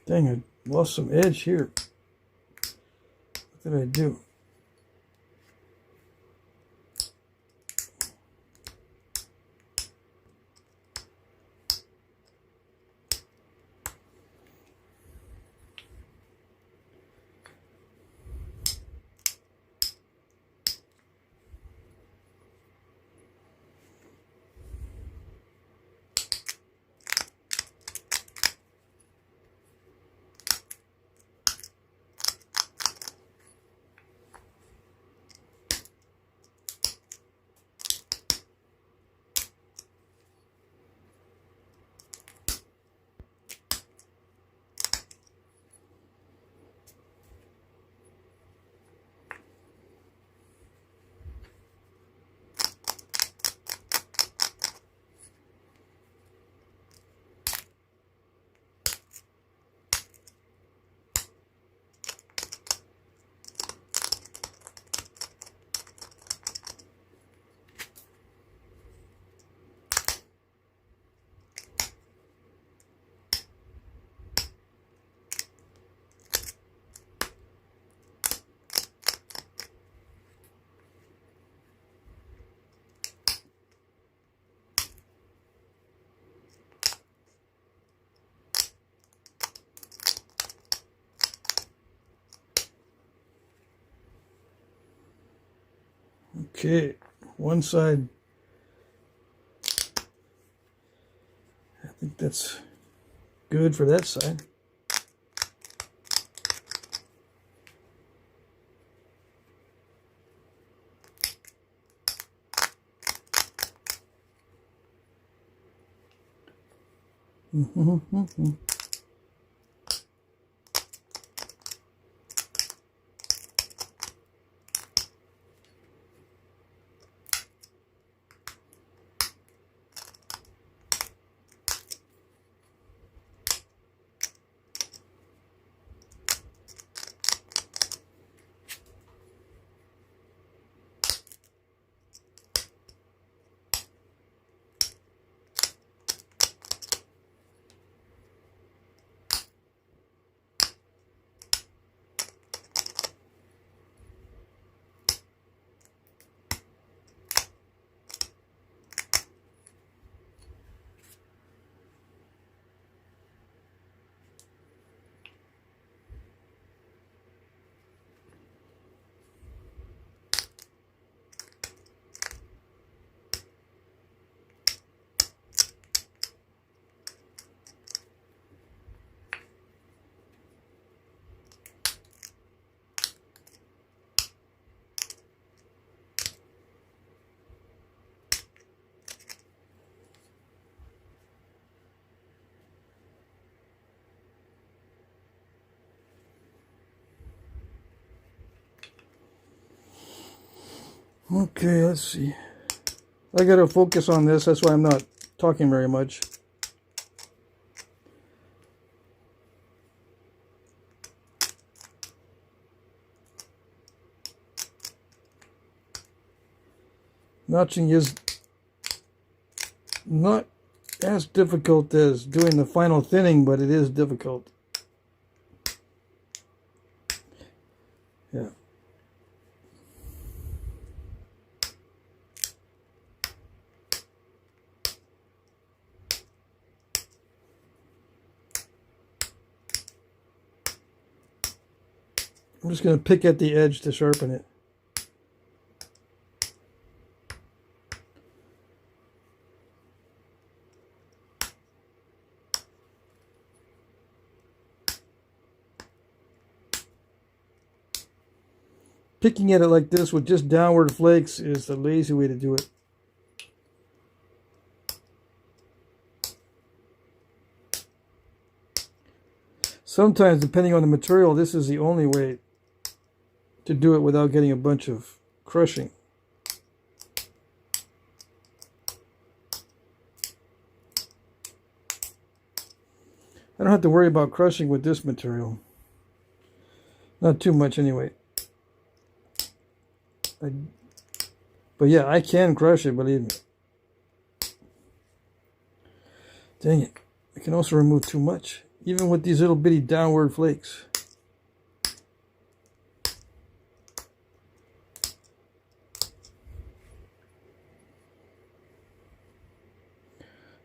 Dang, I lost some edge here. What did I do? Okay, one side. I think that's good for that side. Okay, let's see. I gotta focus on this, that's why I'm not talking very much. Notching is not as difficult as doing the final thinning, but it is difficult. Yeah. I'm just going to pick at the edge to sharpen it. Picking at it like this with just downward flakes is the lazy way to do it. Sometimes, depending on the material, this is the only way to do it without getting a bunch of crushing. I don't have to worry about crushing with this material. Not too much anyway. But yeah, I can crush it, believe me. Dang it. I can also remove too much, even with these little bitty downward flakes.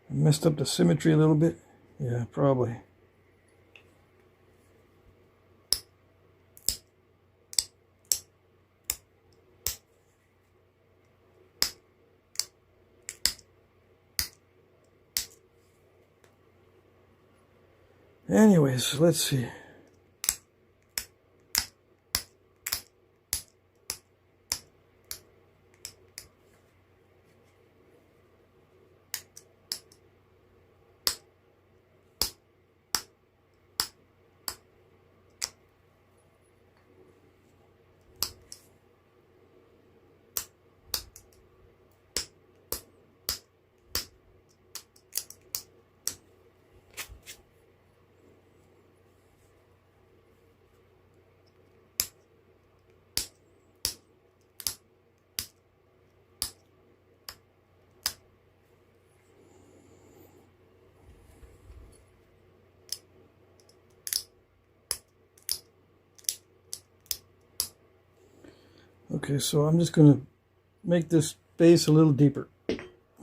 I messed up the symmetry a little bit. Yeah, probably. Anyways, let's see. Okay, so I'm just going to make this base a little deeper.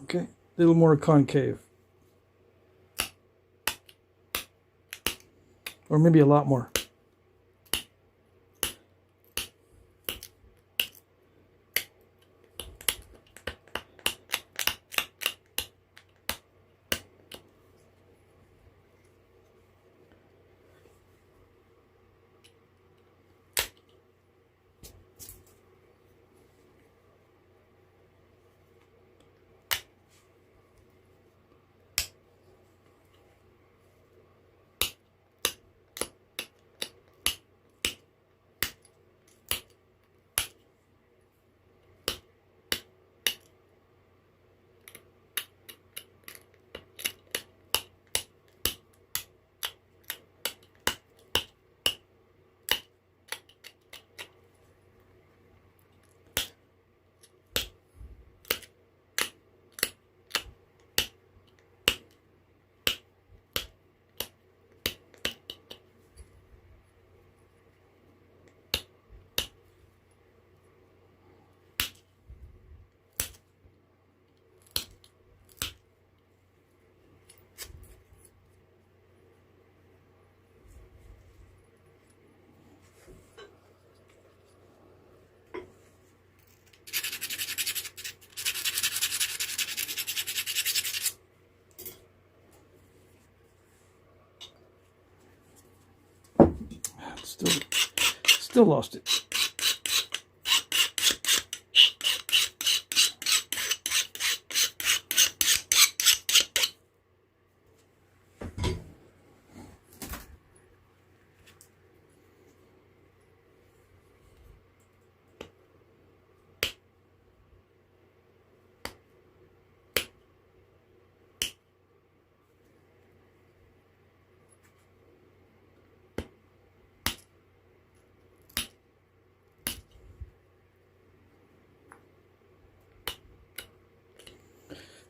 Okay, a little more concave. Or maybe a lot more. Still lost it.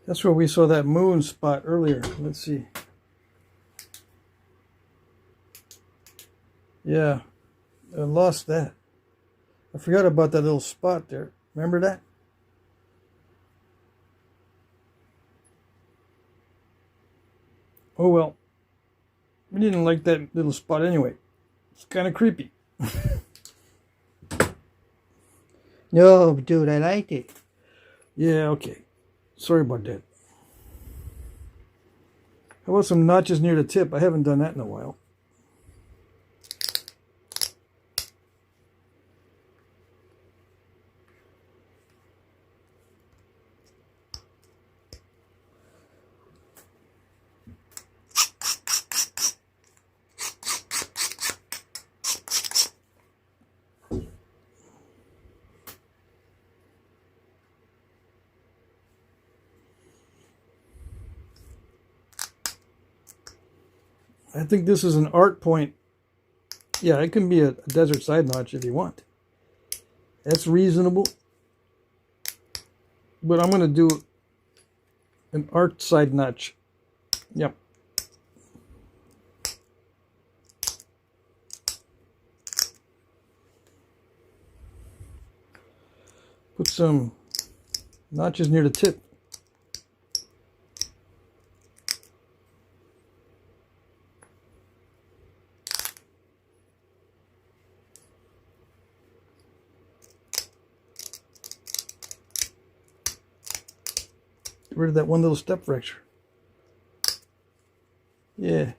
That's where we saw that moon spot earlier. Let's see. Yeah, I lost that. I forgot about that little spot there. Remember that? Oh well. We didn't like that little spot anyway. It's kind of creepy. No, dude, I liked it. Yeah, okay. Sorry about that. How about some notches near the tip? I haven't done that in a while. I think this is an art point. Yeah, it can be a desert side notch if you want. That's reasonable. But I'm going to do an art side notch. Yep. Put some notches near the tip. Get rid of that one little step fracture. Yeah.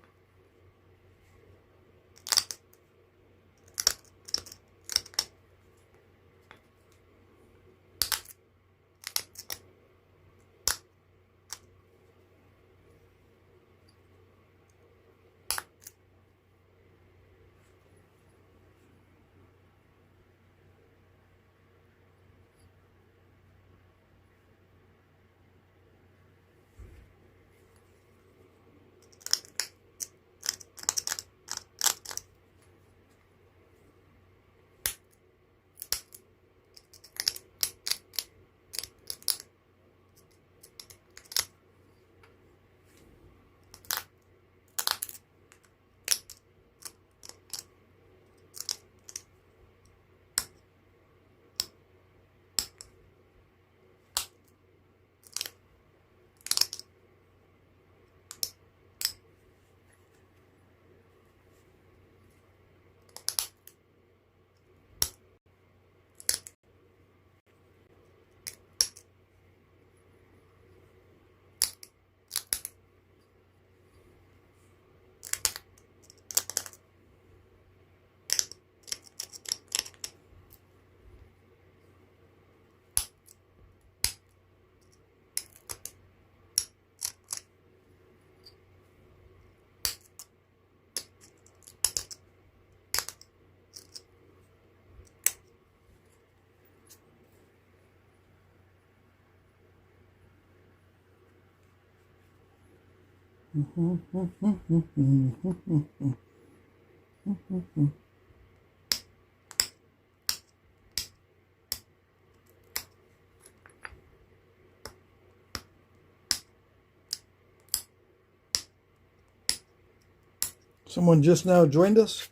Someone just now joined us.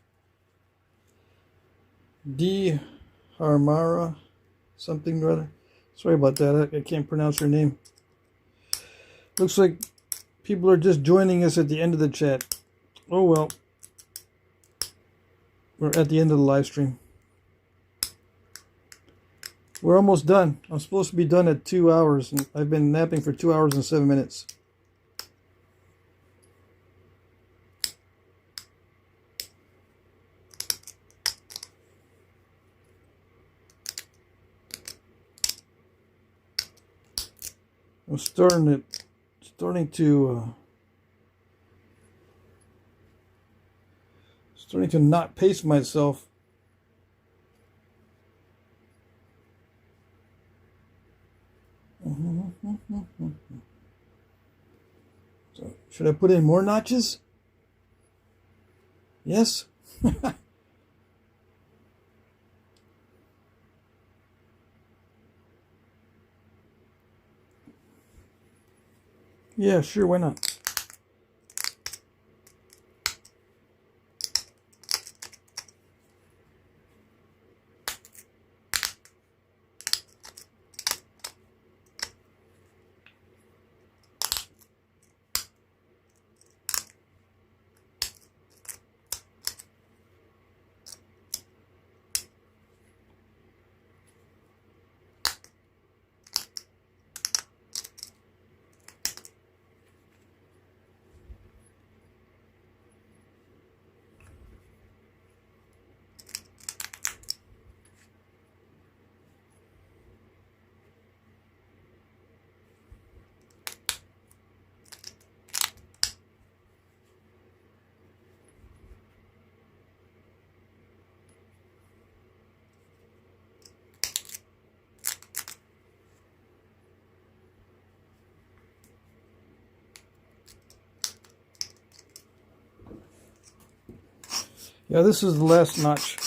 D. Harmara, something or other. Sorry about that. I can't pronounce her name. Looks like people are just joining us at the end of the chat. Oh well. We're at the end of the live stream. We're almost done. I'm supposed to be done at 2 hours, and I've been napping for 2 hours and 7 minutes. I'm starting to not pace myself. So, should I put in more notches? Yes. Yeah, sure, why not? Yeah, this is the last notch.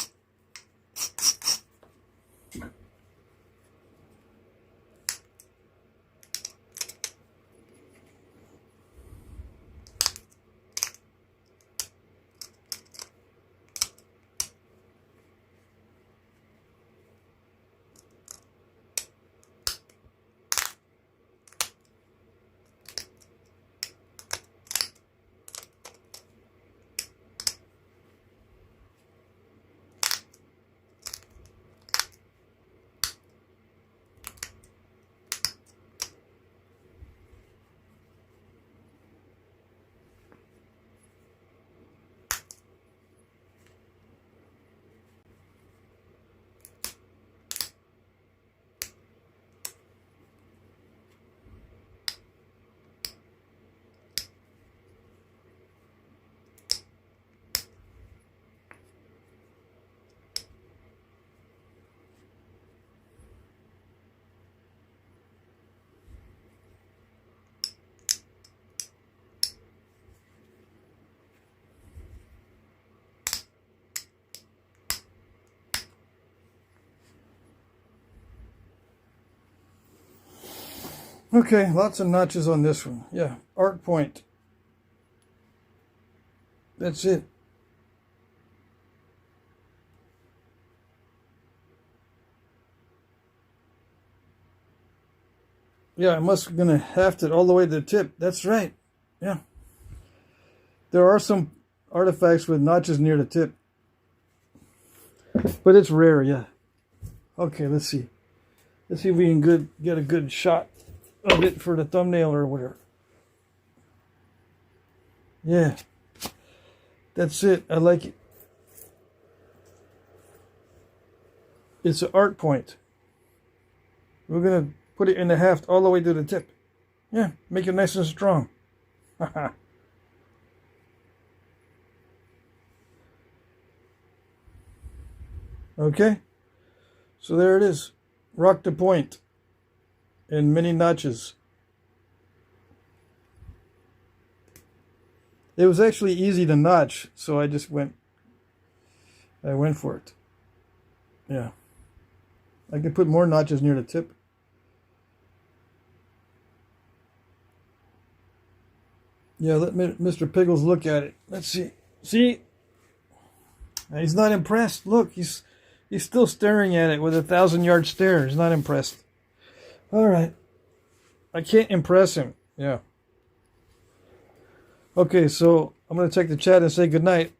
Okay, lots of notches on this one. Yeah, arc point. That's it. Yeah, I must have gonna haft it all the way to the tip. That's right. Yeah. There are some artifacts with notches near the tip. But it's rare, yeah. Okay, let's see. Let's see if we can get a good shot of it for the thumbnail or whatever. Yeah. That's it. I like it. It's an arc point. We're going to put it in the haft all the way to the tip. Yeah, make it nice and strong. Okay. So there it is. Rock the point in many notches. It was actually easy to notch, so I went for it. Yeah. I can put more notches near the tip. Yeah, let Mr. Piggles look at it. Let's see. See? He's not impressed. Look, he's still staring at it with a 1,000-yard stare. He's not impressed. All right. I can't impress him. Yeah. Okay, so I'm going to check the chat and say goodnight.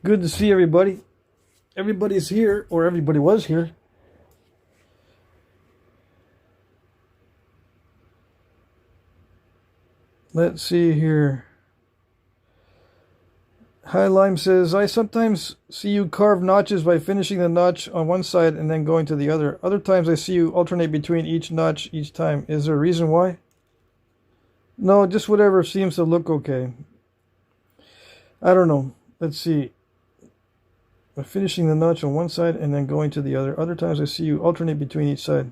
Good to see everybody. Everybody's here, or everybody was here. Let's see here. High Lime says, I sometimes see you carve notches by finishing the notch on one side and then going to the other. Other times I see you alternate between each notch each time. Is there a reason why? No, just whatever seems to look okay. I don't know. Let's see. By finishing the notch on one side and then going to the other. Other times I see you alternate between each side.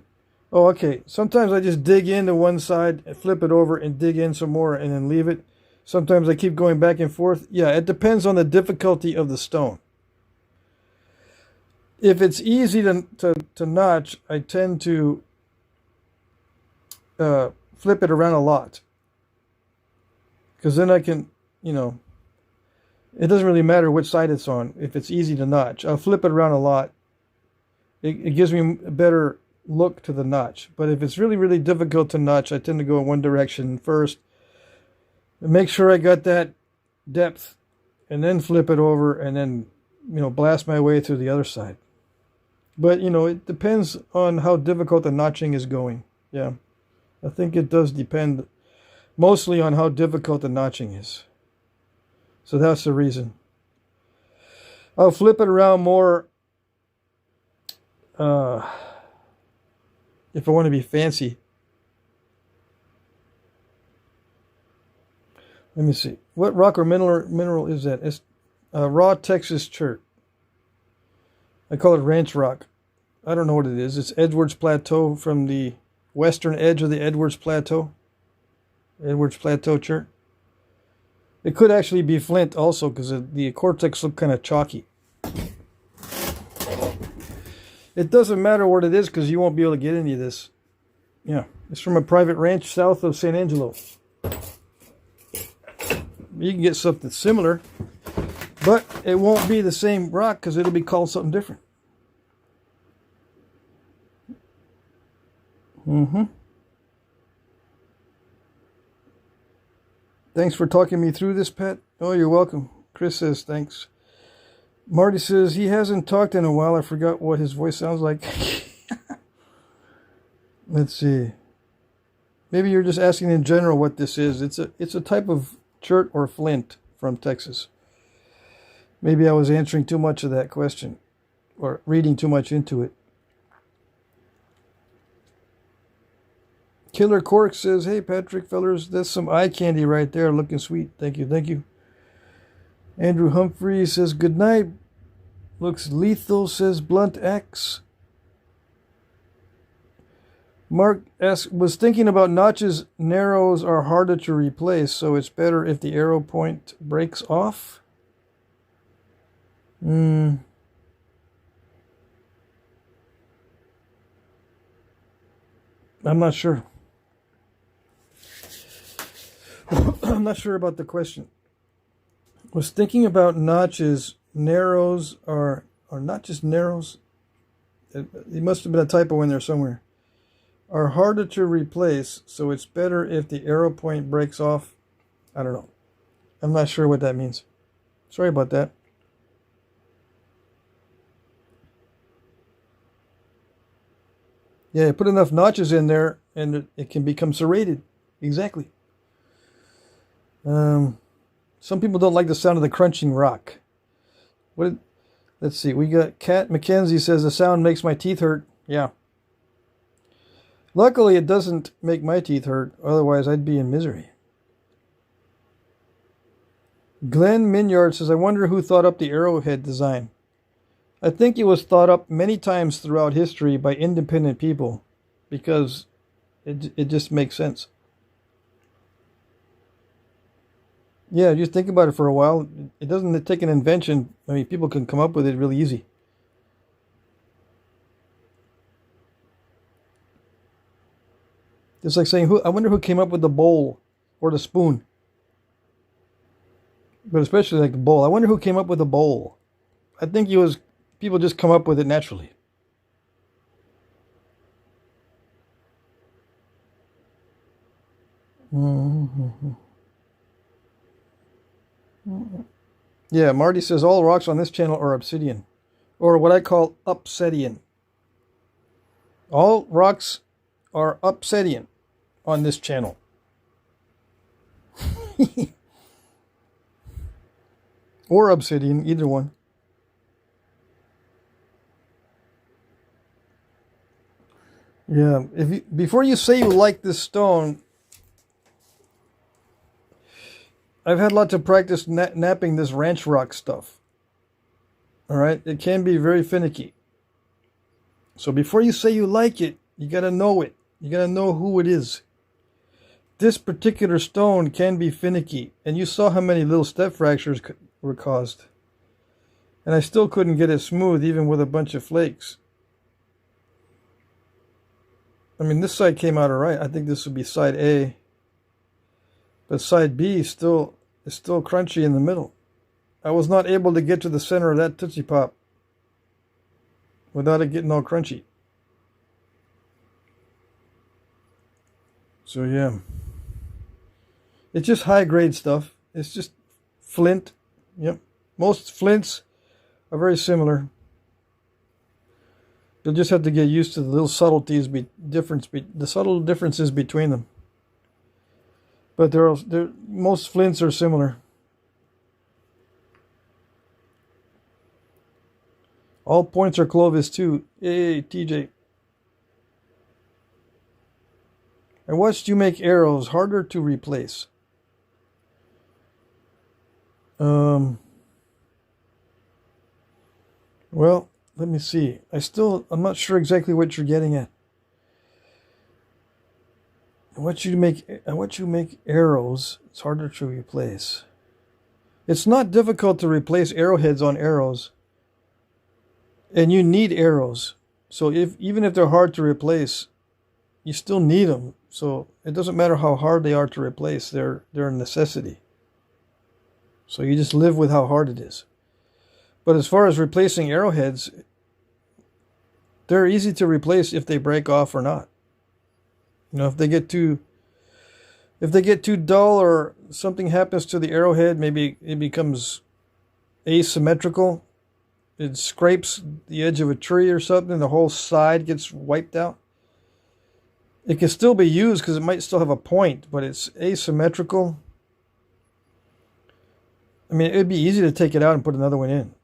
Oh, okay. Sometimes I just dig into one side, flip it over, and dig in some more and then leave it. Sometimes I keep going back and forth. Yeah, it depends on the difficulty of the stone. If it's easy to notch, I tend to flip it around a lot. Because then I can, it doesn't really matter which side it's on if it's easy to notch. I'll flip it around a lot. It gives me a better look to the notch. But if it's really, really difficult to notch, I tend to go in one direction first. Make sure I got that depth and then flip it over and then, blast my way through the other side. But, it depends on how difficult the notching is going. Yeah, I think it does depend mostly on how difficult the notching is. So that's the reason. I'll flip it around more if I want to be fancy. Let me see. What rock or mineral is that? It's raw Texas chert. I call it ranch rock. I don't know what it is. It's Edwards Plateau from the western edge of the Edwards Plateau. Edwards Plateau chert. It could actually be flint also because the cortex look kind of chalky. It doesn't matter what it is because you won't be able to get any of this. Yeah, it's from a private ranch south of San Angelo. You can get something similar, but it won't be the same rock because it'll be called something different. Thanks for talking me through this, Pat. Oh, you're welcome. Chris says thanks. Marty says he hasn't talked in a while. I forgot what his voice sounds like. Let's see. Maybe you're just asking in general what this is. It's a type of chert or flint from Texas. Maybe I was answering too much of that question or reading too much into it. Killer Cork says, hey, Patrick, fellers, that's some eye candy right there. Looking sweet. Thank you. Thank you. Andrew Humphrey says, good night. Looks lethal, says Blunt X. Mark asks, was thinking about notches. Narrows are harder to replace, so it's better if the arrow point breaks off. I'm not sure. I'm not sure about the question. Was thinking about notches. Narrows are not just narrows. It must have been a typo in there somewhere. Are harder to replace, so it's better if the arrow point breaks off. I don't know. I'm not sure what that means. Sorry about that. Yeah, put enough notches in there and it can become serrated. Exactly. Some people don't like the sound of the crunching rock. Let's see. We got Kat McKenzie says the sound makes my teeth hurt. Yeah. Luckily, it doesn't make my teeth hurt. Otherwise, I'd be in misery. Glenn Minyard says, I wonder who thought up the arrowhead design. I think it was thought up many times throughout history by independent people because it just makes sense. Yeah, just think about it for a while. It doesn't take an invention. I mean, people can come up with it really easy. It's like saying, I wonder who came up with the bowl or the spoon. But especially like the bowl. I wonder who came up with the bowl. I think people just come up with it naturally. Yeah, Marty says all rocks on this channel are obsidian. Or what I call upsidian. All rocks are obsidian on this channel. or obsidian, either one. Yeah, before you say you like this stone, I've had lots of practice knapping this ranch rock stuff. All right, it can be very finicky. So before you say you like it, you gotta know it. You gotta know who it is. This particular stone can be finicky, and you saw how many little step fractures were caused. And I still couldn't get it smooth, even with a bunch of flakes. I mean, this side came out all right. I think this would be side A. But side B is still crunchy in the middle. I was not able to get to the center of that Tootsie Pop without it getting all crunchy. So yeah. It's just high grade stuff. It's just flint. Yep. Most flints are very similar. You'll just have to get used to the little subtleties, the subtle differences between them. But most flints are similar. All points are Clovis too. Hey, TJ. I watched you make arrows harder to replace. Well, let me see. I'm not sure exactly what you're getting at. I want you to make arrows. It's harder to replace. It's not difficult to replace arrowheads on arrows. And you need arrows. So even if they're hard to replace, you still need them. So it doesn't matter how hard they are to replace. They're a necessity. So you just live with how hard it is. But as far as replacing arrowheads, they're easy to replace if they break off or not. You know, if they get too dull or something happens to the arrowhead, maybe it becomes asymmetrical. It scrapes the edge of a tree or something, the whole side gets wiped out. It can still be used because it might still have a point, but it's asymmetrical. I mean, it'd be easy to take it out and put another one in.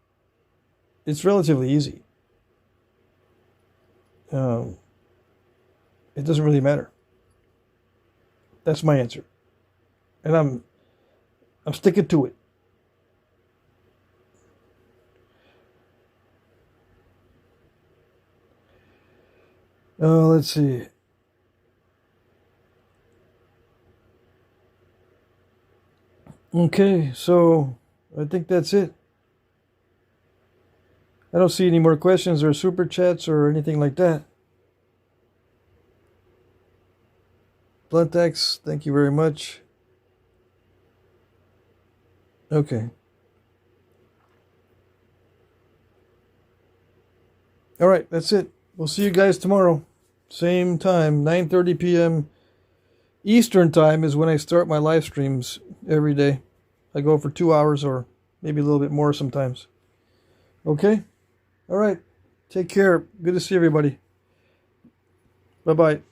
It's relatively easy. It doesn't really matter. That's my answer. And I'm sticking to it. Let's see. Okay, so I think that's it. I don't see any more questions or super chats or anything like that. Blunt-X, thank you very much. Okay. All right, that's it. We'll see you guys tomorrow. Same time, 9:30 p.m. Eastern time is when I start my live streams every day. I go for 2 hours or maybe a little bit more sometimes. Okay? All right. Take care. Good to see everybody. Bye-bye.